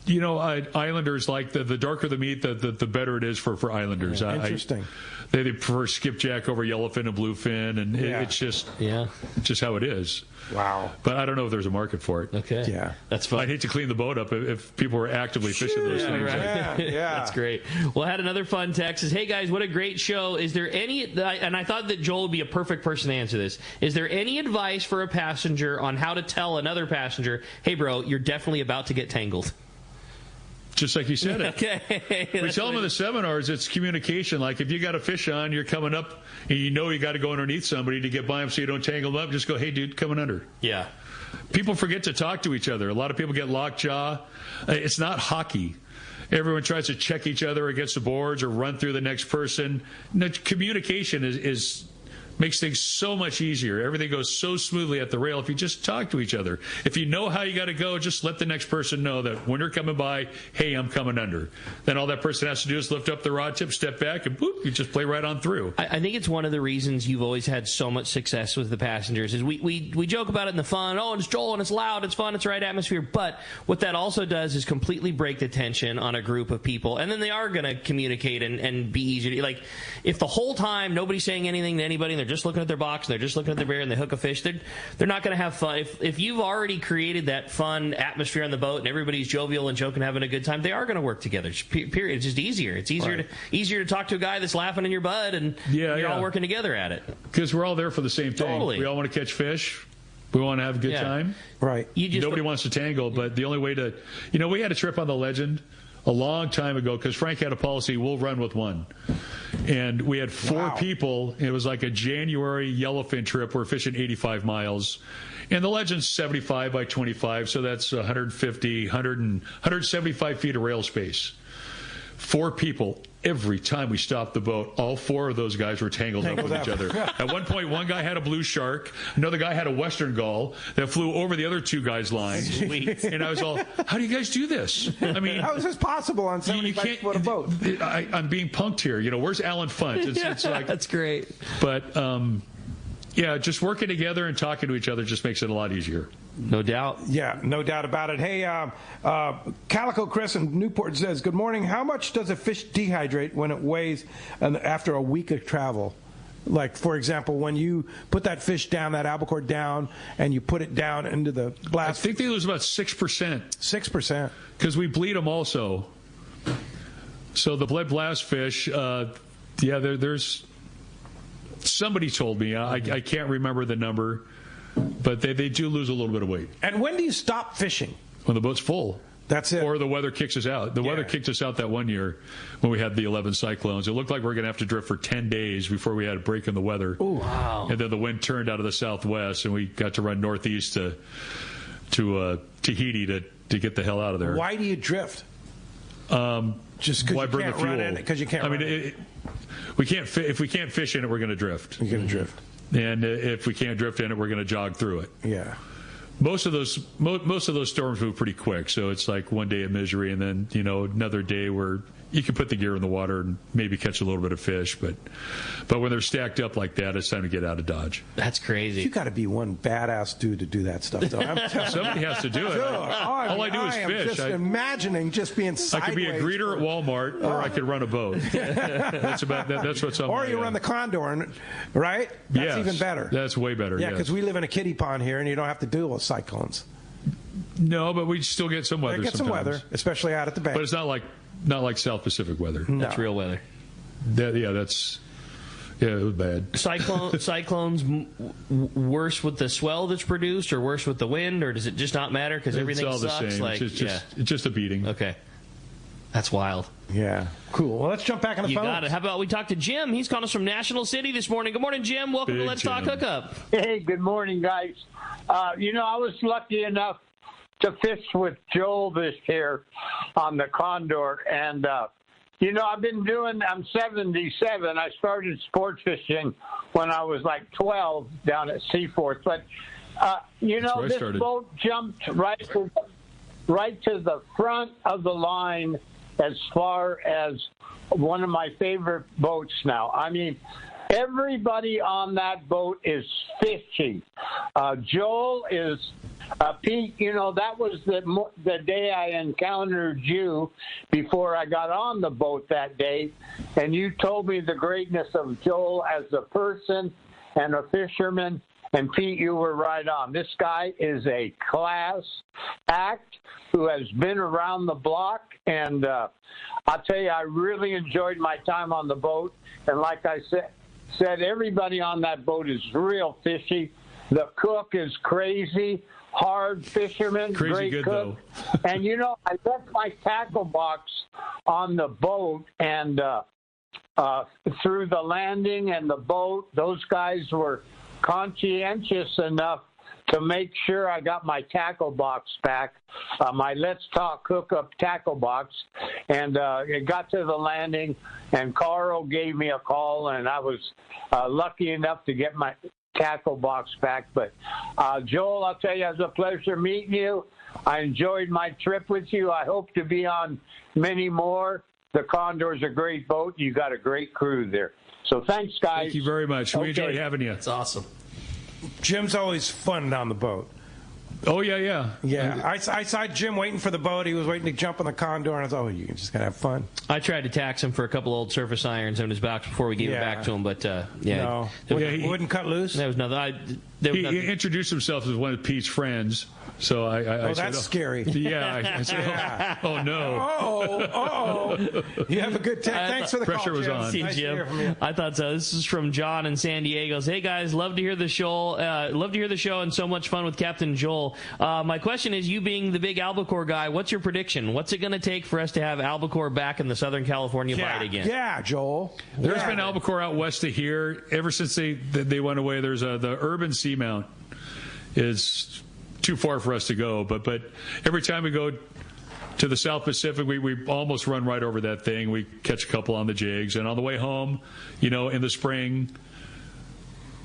Islanders like the darker the meat, the better it is for Islanders. Interesting. They prefer skipjack over yellowfin and bluefin, and it's just how it is. Wow. But I don't know if there's a market for it. Okay. Yeah. That's fun. I'd hate to clean the boat up if people were actively fishing those things. Right. Yeah. That's great. Well, I had another fun text. Says, hey, guys, what a great show. Is there any, and I thought that Joel would be a perfect person to answer this, is there any advice for a passenger on how to tell another passenger, hey, bro, you're definitely about to get tangled? Just like you said it. Okay. We tell them in the seminars it's communication. Like if you got a fish on, you're coming up, and you know you got to go underneath somebody to get by them so you don't tangle them up. Just go, hey, dude, coming under. Yeah. People forget to talk to each other. A lot of people get lockjaw. It's not hockey. Everyone tries to check each other against the boards or run through the next person. No, communication is makes things so much easier. Everything goes so smoothly at the rail if you just talk to each other. If you know how you got to go, just let the next person know that when you're coming by, hey, I'm coming under. Then all that person has to do is lift up the rod tip, step back, and boop, you just play right on through. I think it's one of the reasons you've always had so much success with the passengers is we joke about it in the fun. Oh, it's Joel, and it's loud, it's fun, it's the right atmosphere. But what that also does is completely break the tension on a group of people, and then they are going to communicate and be easier. Like, if the whole time nobody's saying anything to anybody, and they're just looking at their box, and they're just looking at their bear, and they hook a fish, they're not going to have fun. If you've already created that fun atmosphere on the boat, and everybody's jovial and joking, having a good time, they are going to work together. Period. It's just easier. It's easier to talk to a guy that's laughing in your bud, and you're all working together at it. Because we're all there for the same thing. Totally. We all want to catch fish. We want to have a good time. Right. Nobody wants to tangle, but the only way to, we had a trip on the Legend a long time ago because Frank had a policy, we'll run with one. And we had 4 people. It was like a January yellowfin trip. We're fishing 85 miles. And the Legend's 75 by 25, so that's 150, 175 feet of rail space. 4 people. Every time we stopped the boat, all 4 of those guys were tangled up with each other. At one point, one guy had a blue shark. Another guy had a western gull that flew over the other 2 guys' line. Sweet. And I was all, how do you guys do this? I mean, how is this possible on 75 foot of boat? I'm being punked here. Where's Alan Funt? It's like, that's great. But, just working together and talking to each other just makes it a lot easier. No doubt. Yeah, no doubt about it. Hey, Calico Chris in Newport says, good morning. How much does a fish dehydrate when it weighs after a week of travel? Like, for example, when you put that fish down, that albacore down, and you put it down into the blast. I think they lose about 6%. 6%. Because we bleed them also. So the bled blast fish, there's... Somebody told me, I can't remember the number, but they do lose a little bit of weight. And when do you stop fishing? When the boat's full. That's it. Or the weather kicks us out. The weather kicked us out that one year when we had the 11 cyclones. It looked like we were going to have to drift for 10 days before we had a break in the weather. Ooh, wow. And then the wind turned out of the southwest, and we got to run northeast to Tahiti to get the hell out of there. Why do you drift? Just because you can't run in it? Because you can't run it. We can't. If we can't fish in it, we're going to drift. You're going to drift. And if we can't drift in it, we're going to jog through it. Yeah. Most of those storms move pretty quick, so it's like one day of misery, and then another day where you can put the gear in the water and maybe catch a little bit of fish, but when they're stacked up like that, it's time to get out of Dodge. That's crazy. You got to be one badass dude to do that stuff, though. Somebody has to do it. All I do is fish. Just imagining just being sideways. I could be a greeter at Walmart, or I could run a boat. That's what's on. Or you run the Condor, right? That's even better. That's way better. Yeah, because we live in a kiddie pond here, and you don't have to deal with cyclones. No, but we still get some weather. Some weather, especially out at the bay. But it's not like South Pacific weather. No. That's real weather. It was bad. Cyclones worse with the swell that's produced, or worse with the wind, or does it just not matter because everything all sucks? The same. It's just a beating. Okay, that's wild. Yeah, cool. Well, let's jump back on the phone. You got it. How about we talk to Jim? He's calling us from National City this morning. Good morning, Jim. Welcome to Let's Talk Hookup. Hey, good morning, guys. I was lucky enough to fish with Joel this year on the Condor, and I'm 77. I started sports fishing when I was like 12 down at Seaforth, but this boat jumped right to the front of the line as far as one of my favorite boats now. I mean, everybody on that boat is fishy. Joel is Pete. That was the day I encountered you before I got on the boat that day, and you told me the greatness of Joel as a person and a fisherman. And Pete, you were right on. This guy is a class act who has been around the block, and I'll tell you, I really enjoyed my time on the boat. And like I said, everybody on that boat is real fishy. The cook is crazy. hard fisherman, Crazy great good, cook. though. And, I left my tackle box on the boat, and through the landing and the boat, those guys were conscientious enough to make sure I got my tackle box back, my Let's Talk Hookup tackle box. And it got to the landing, and Carl gave me a call, and I was lucky enough to get my tackle box back. But, Joel, I'll tell you, it was a pleasure meeting you. I enjoyed my trip with you. I hope to be on many more. The Condor's a great boat. You got a great crew there. So thanks, guys. Thank you very much. We enjoyed having you. It's awesome. Jim's always fun on the boat. Oh, yeah. I saw Jim waiting for the boat. He was waiting to jump on the Condor, and I thought, you just got to have fun. I tried to tax him for a couple old surface irons in his box before we gave it back to him, but no. He wouldn't cut loose? There was nothing. He introduced himself as one of Pete's friends. So I that's said, scary. Yeah. I said, oh no. You have a good time. Thanks for the pressure call, was Jim. on. See, nice Jim. to hear from you. I thought so. This is from John in San Diego. Hey guys, love to hear the show. And so much fun with Captain Joel. My question is, you being the big albacore guy, what's your prediction? What's it going to take for us to have albacore back in the Southern California bite again? Yeah, Joel. There's been albacore out west of here ever since they went away. There's the urban seamount is too far for us to go, but every time we go to the South Pacific, we almost run right over that thing. We catch a couple on the jigs, and on the way home, in the spring,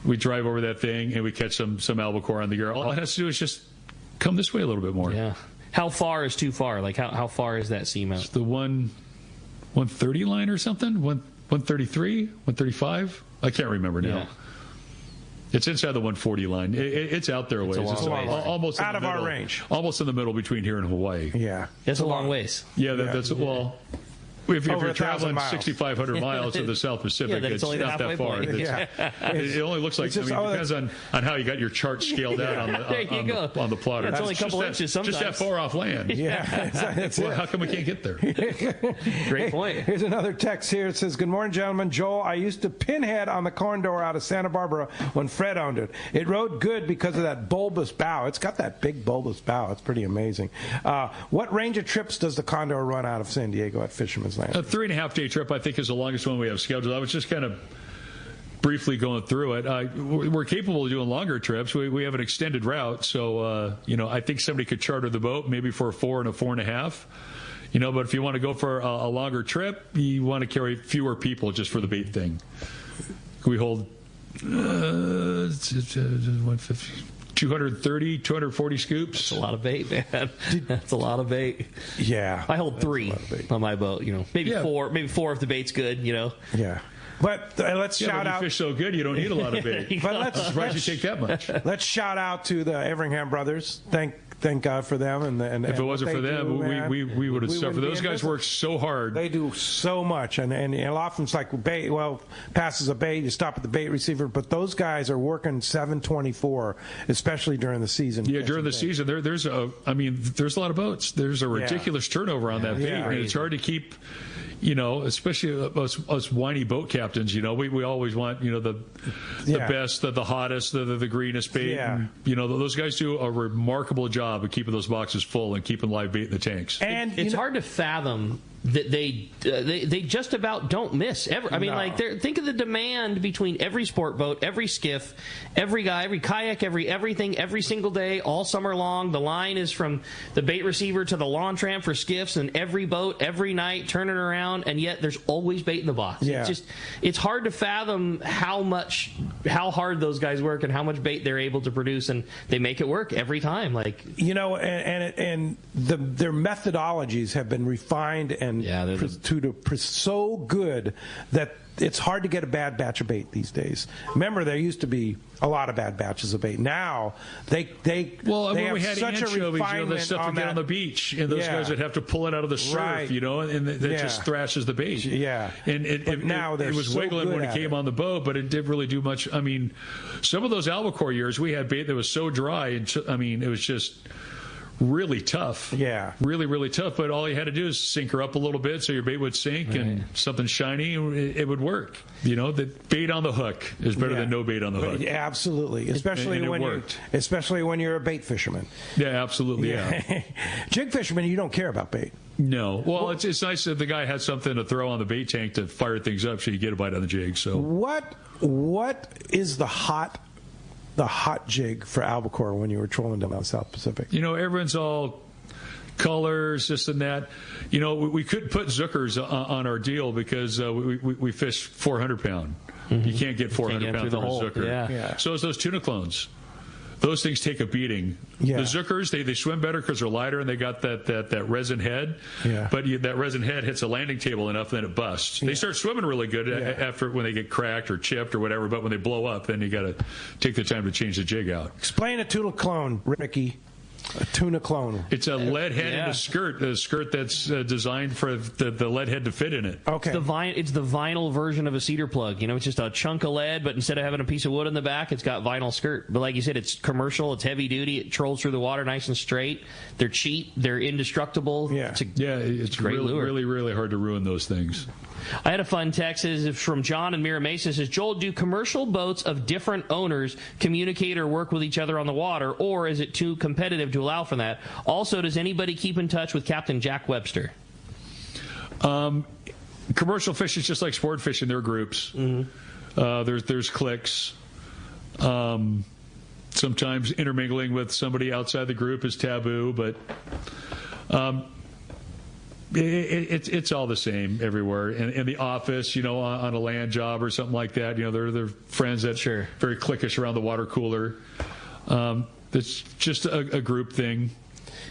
we drive over that thing and we catch some albacore on the gear. All it has to do is just come this way a little bit more. Yeah. How far is too far? Like how far is that seamount? It's the 130 line or something. 133, 135. I can't remember now. Yeah. It's inside the 140 line. It's out there a ways. It's almost out of our range. Almost in the middle between here and Hawaii. Yeah. It's a long ways. Yeah, that's well. If you're traveling 6,500 miles to the South Pacific, it's only not that far. It only looks like, it depends on how you got your chart scaled out on the plotter. It's only a couple inches sometimes. Just that far off land. Yeah. That's well, how come we can't get there? Great point. Here's another text here. It says, good morning, gentlemen. Joel, I used to pinhead on the Condor out of Santa Barbara when Fred owned it. It rode good because of that bulbous bow. It's got that big bulbous bow. It's pretty amazing. What range of trips does the Condor run out of San Diego at Fisherman's Land? A 3.5-day trip, I think, is the longest one we have scheduled. I was just kind of briefly going through it. We're capable of doing longer trips. We have an extended route, so I think somebody could charter the boat maybe for a 4 and a 4.5. But if you want to go for a longer trip, you want to carry fewer people just for the bait thing. We hold 150. 230, 240 scoops. That's a lot of bait, man. That's a lot of bait. Yeah. I hold 3 on my boat, Maybe 4 if the bait's good, Yeah. But let's shout out. You fish so good, you don't need a lot of bait. But I'm surprised you take that much. Let's shout out to the Everingham brothers. Thank God for them. And if it wasn't for them, we would have suffered. Those guys work so hard. They do so much, and often it's like bait. Well, passes a bait, you stop at the bait receiver. But those guys are working 7/24, especially during the season. Yeah, during the season, there's a lot of boats. There's a ridiculous turnover on that bait, and it's hard to keep. Especially us whiny boat captains, we always want, the best, the hottest, the greenest bait. Yeah. And, those guys do a remarkable job of keeping those boxes full and keeping live bait in the tanks. And it's hard to fathom that they just about don't miss ever. I mean, think of the demand between every sport boat, every skiff, every guy, every kayak, everything, every single day, all summer long. The line is from the bait receiver to the lawn tramp for skiffs, and every boat, every night, turning around, and yet there's always bait in the box. Yeah. It's hard to fathom how hard those guys work and how much bait they're able to produce, and they make it work every time. Their methodologies have been refined and so good that it's hard to get a bad batch of bait these days. Remember, there used to be a lot of bad batches of bait. Now they have we had such a refinement that stuff would get on the beach, and those guys would have to pull it out of the surf, and that just thrashes the bait. Yeah, and now it was wiggling when it came on the boat, but it didn't really do much. I mean, some of those albacore years, we had bait that was so dry, and it was just really tough. Yeah. Really, really tough. But all you had to do is sink her up a little bit so your bait would sink and something shiny, it would work. The bait on the hook is better than no bait on the hook. Yeah, absolutely. Especially when you're a bait fisherman. Yeah, absolutely. Yeah. Jig fisherman, you don't care about bait. No. Well, it's nice that the guy had something to throw on the bait tank to fire things up so you get a bite on the jig. So what is the hot jig for albacore when you were trolling down the South Pacific? Everyone's all colors, this and that. We couldn't put Zookers on our deal because we fish 400-pound. Mm-hmm. You can't get 400-pound from a Zooker. Yeah. So it's those tuna clones. Those things take a beating. Yeah. The Zookers, they swim better because they're lighter and they got that resin head. Yeah. But that resin head hits a landing table enough, then it busts. They start swimming really good after when they get cracked or chipped or whatever. But when they blow up, then you got to take the time to change the jig out. Explain a tuna clone, Ricky. A tuna clone. It's a lead head in a skirt that's designed for the lead head to fit in it. Okay. It's the vinyl version of a cedar plug. It's just a chunk of lead, but instead of having a piece of wood in the back, it's got vinyl skirt. But like you said, it's commercial, it's heavy duty, it trolls through the water nice and straight. They're cheap, they're indestructible. Yeah. It's great really, lure. really, really hard to ruin those things. I had a fun text from John in Mira Mesa. Says, Joel, do commercial boats of different owners communicate or work with each other on the water, or is it too competitive to allow for that? Also, does anybody keep in touch with Captain Jack Webster? Commercial fishing is just like sport fishing. There are groups. Mm-hmm. There's cliques. Sometimes intermingling with somebody outside the group is taboo, but it's all the same everywhere. In the office, on a land job or something like that, they're friends that very cliquish around the water cooler. It's just a group thing.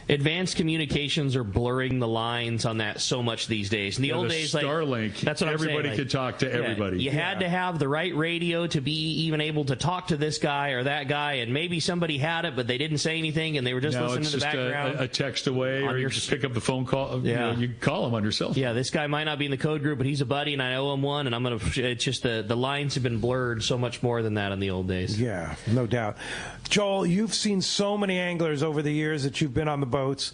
Advanced communications are blurring the lines on that so much these days. In the old days, Starlink, that's what everybody I'm saying. could talk to everybody. You had to have the right radio to be even able to talk to this guy or that guy, and maybe somebody had it, but they didn't say anything, and they were just listening to the background. A text away, or you just pick up the phone call. You can call him on your cell phone. Yeah, this guy might not be in the code group, but he's a buddy, and I owe him one, and it's just the lines have been blurred so much more than that in the old days. Yeah, no doubt. Joel, you've seen so many anglers over the years that you've been on the boats.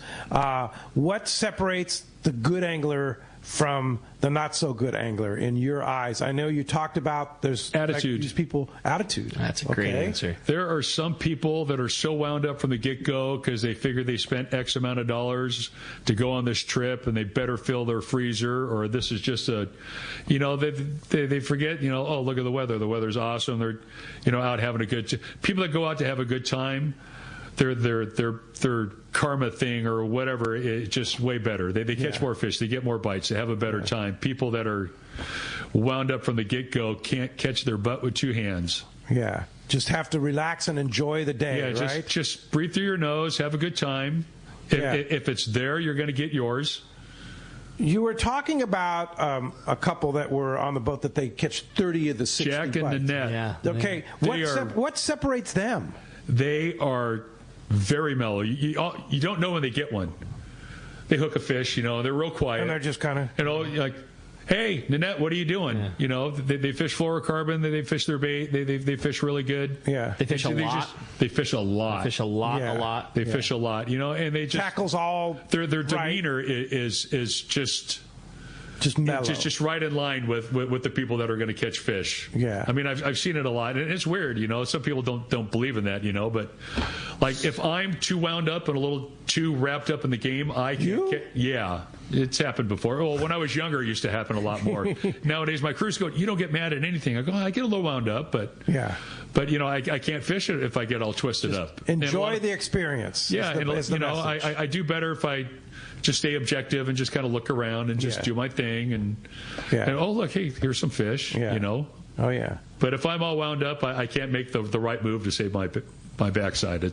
What separates the good angler from the not so good angler in your eyes? I know you talked about there's attitude. These people attitude. That's a great answer. There are some people that are so wound up from the get-go because they figure they spent X amount of dollars to go on this trip and they better fill their freezer, or this is just they forget, oh, look at the weather. The weather's awesome. They're out having a good people that go out to have a good time. Their karma thing or whatever is just way better. They catch more fish. They get more bites. They have a better time. People that are wound up from the get-go can't catch their butt with two hands. Yeah. Just have to relax and enjoy the day, right? Just breathe through your nose. Have a good time. If it's there, you're going to get yours. You were talking about a couple that were on the boat that they catch 30 of the 60 Jack and bites. Nanette. Yeah. Okay. What separates them? They are very mellow. You don't know when they get one. They hook a fish, they're real quiet. And they're just kind of... like, hey, Nanette, what are you doing? Yeah. They fish fluorocarbon. They fish their bait. They fish really good. Yeah. They fish a lot. They fish a lot. They fish a lot, yeah. a lot. They fish a lot, and they just... Tackles all... Their demeanor is just mellow. Just right in line with the people that are going to catch fish. Yeah. I mean, I've seen it a lot, and it's weird, Some people don't believe in that, but like if I'm too wound up and a little too wrapped up in the game, I can. Yeah, it's happened before. Well, when I was younger, it used to happen a lot more. Nowadays, my crews go, "You don't get mad at anything." I go, "I get a little wound up, but I can't fish it if I get all twisted up." Enjoy the experience. Yeah, I do better if I just stay objective and just kind of look around and just do my thing and oh look, hey, here's some fish. Oh yeah. But if I'm all wound up, I can't make the right move to save my backside.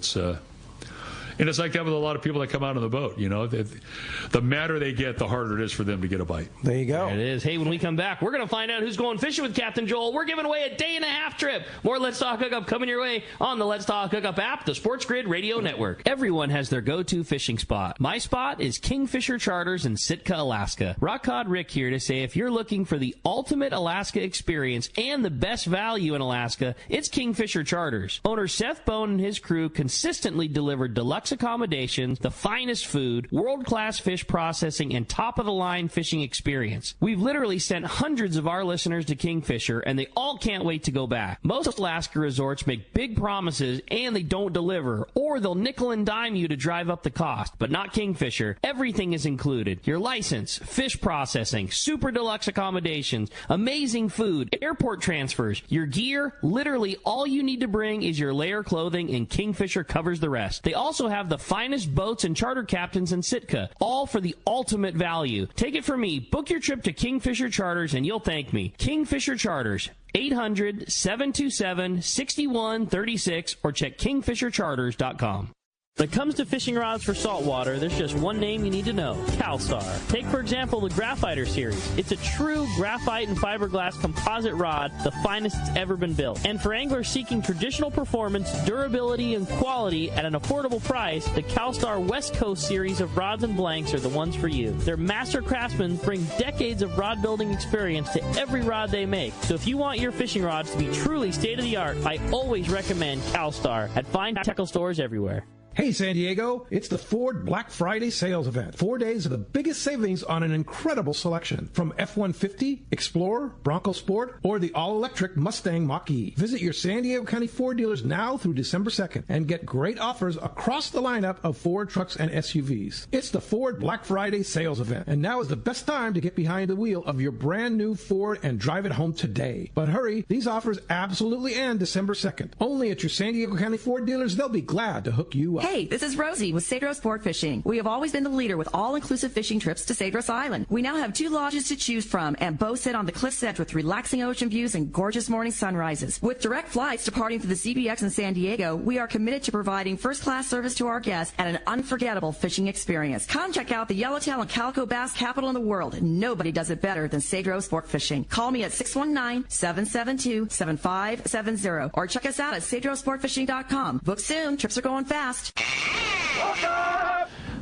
And it's like that with a lot of people that come out on the boat. The madder they get, the harder it is for them to get a bite. There you go. There it is. Hey, when we come back, we're going to find out who's going fishing with Captain Joel. We're giving away a day-and-a-half trip. More Let's Talk Hookup coming your way on the Let's Talk Hookup app, the Sports Grid Radio Network. Everyone has their go-to fishing spot. My spot is Kingfisher Charters in Sitka, Alaska. Rock Cod Rick here to say if you're looking for the ultimate Alaska experience and the best value in Alaska, it's Kingfisher Charters. Owner Seth Bone and his crew consistently deliver deluxe deluxe accommodations, the finest food, world-class fish processing, and top-of-the-line fishing experience. We've literally sent hundreds of our listeners to Kingfisher, and they all can't wait to go back. Most Alaska resorts make big promises, and they don't deliver, or they'll nickel and dime you to drive up the cost. But not Kingfisher. Everything is included. Your license, fish processing, super deluxe accommodations, amazing food, airport transfers, your gear. Literally all you need to bring is your layer clothing, and Kingfisher covers the rest. They also have the finest boats and charter captains in Sitka, all for the ultimate value. Take it from me. Book your trip to Kingfisher Charters and you'll thank me. Kingfisher Charters. 800-727-6136 or check kingfishercharters.com. When it comes to fishing rods for saltwater, there's just one name you need to know, CalStar. Take, for example, the Graphiter series. It's a true graphite and fiberglass composite rod, the finest it's ever been built. And for anglers seeking traditional performance, durability, and quality at an affordable price, the CalStar West Coast series of rods and blanks are the ones for you. Their master craftsmen bring decades of rod building experience to every rod they make. So if you want your fishing rods to be truly state-of-the-art, I always recommend CalStar at fine tackle stores everywhere. Hey, San Diego, it's the Ford Black Friday sales event. 4 days of the biggest savings on an incredible selection. From F-150, Explorer, Bronco Sport, or the all-electric Mustang Mach-E. Visit your San Diego County Ford dealers now through December 2nd and get great offers across the lineup of Ford trucks and SUVs. It's the Ford Black Friday sales event, and now is the best time to get behind the wheel of your brand new Ford and drive it home today. But hurry, these offers absolutely end December 2nd. Only at your San Diego County Ford dealers. They'll be glad to hook you up. Hey, this is Rosie with Cedros Sport Fishing. We have always been the leader with all-inclusive fishing trips to Cedros Island. We now have 2 lodges to choose from and both sit on the cliff's edge with relaxing ocean views and gorgeous morning sunrises. With direct flights departing to the CBX in San Diego, we are committed to providing first-class service to our guests and an unforgettable fishing experience. Come check out the yellowtail and calico bass capital in the world. Nobody does it better than Cedros Sport Fishing. Call me at 619-772-7570 or check us out at cedrosportfishing.com. Book soon. Trips are going fast.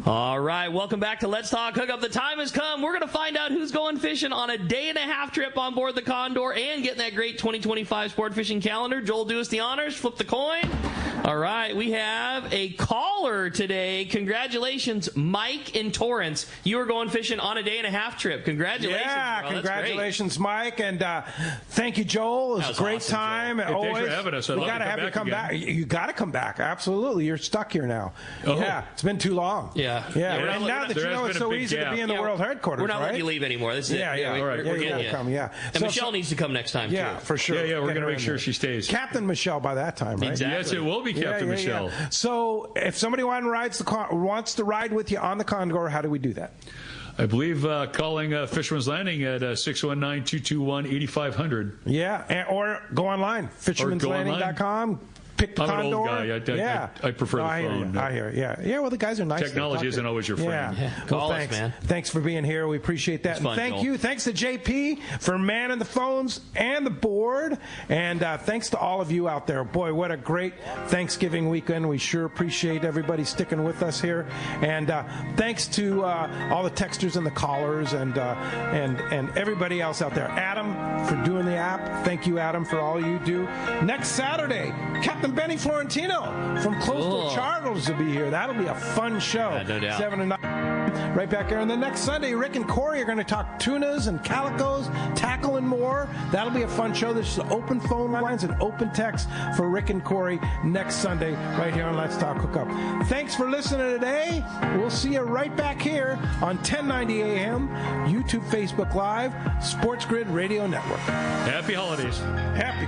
All right, welcome back to Let's Talk Hookup. The time has come. We're going to find out who's going fishing on a day-and-a-half trip on board the Condor and getting that great 2025 sport fishing calendar. Joel, do us the honors. Flip the coin. All right, we have a caller today. Congratulations, Mike in Torrance. You are going fishing on a day-and-a-half trip. Congratulations. Yeah, bro. Congratulations, Mike. And thank you, Joel. It was a great awesome, time. Hey, thanks for having us. We got to have you come back. You got to come back. Absolutely. You're stuck here now. Oh. Yeah, it's been too long. Yeah. And now that you know it's so easy to be in the world headquarters, we're not right? letting you leave anymore. This is yeah. All right. We're getting you. Come, yeah. And so, Michelle needs to come next time, yeah, too. for sure. Yeah, we're going to make sure she stays. Captain Michelle by that time, right? Exactly. Yes, it will be Captain Michelle. Yeah. So if somebody wants to ride with you on the Condor, how do we do that? I believe calling Fisherman's Landing at 619-221-8500. Yeah, or go online, fishermanslanding.com. Pick the I'm Condor. an old guy. I prefer the phone. I hear you. Yeah, well, the guys are nice. Technology isn't always your friend. Yeah. Call well, us, man. Thanks for being here. We appreciate that. It's fun, thank Joel. you. Thanks to JP for manning the phones and the board. And thanks to all of you out there. Boy, what a great Thanksgiving weekend. We sure appreciate everybody sticking with us here. And thanks to all the texters and the callers and everybody else out there. Adam for doing the app. Thank you, Adam, for all you do. Next Saturday, Captain Benny Florentino from Coastal Charters will be here. That'll be a fun show. Yeah, no doubt. 7 to 9. Right back there. And the next Sunday, Rick and Corey are going to talk tunas and calicos, tackle and more. That'll be a fun show. There's open phone lines and open text for Rick and Corey next Sunday right here on Let's Talk Hookup. Thanks for listening today. We'll see you right back here on 1090 AM, YouTube, Facebook Live, Sports Grid Radio Network. Happy holidays. Happy.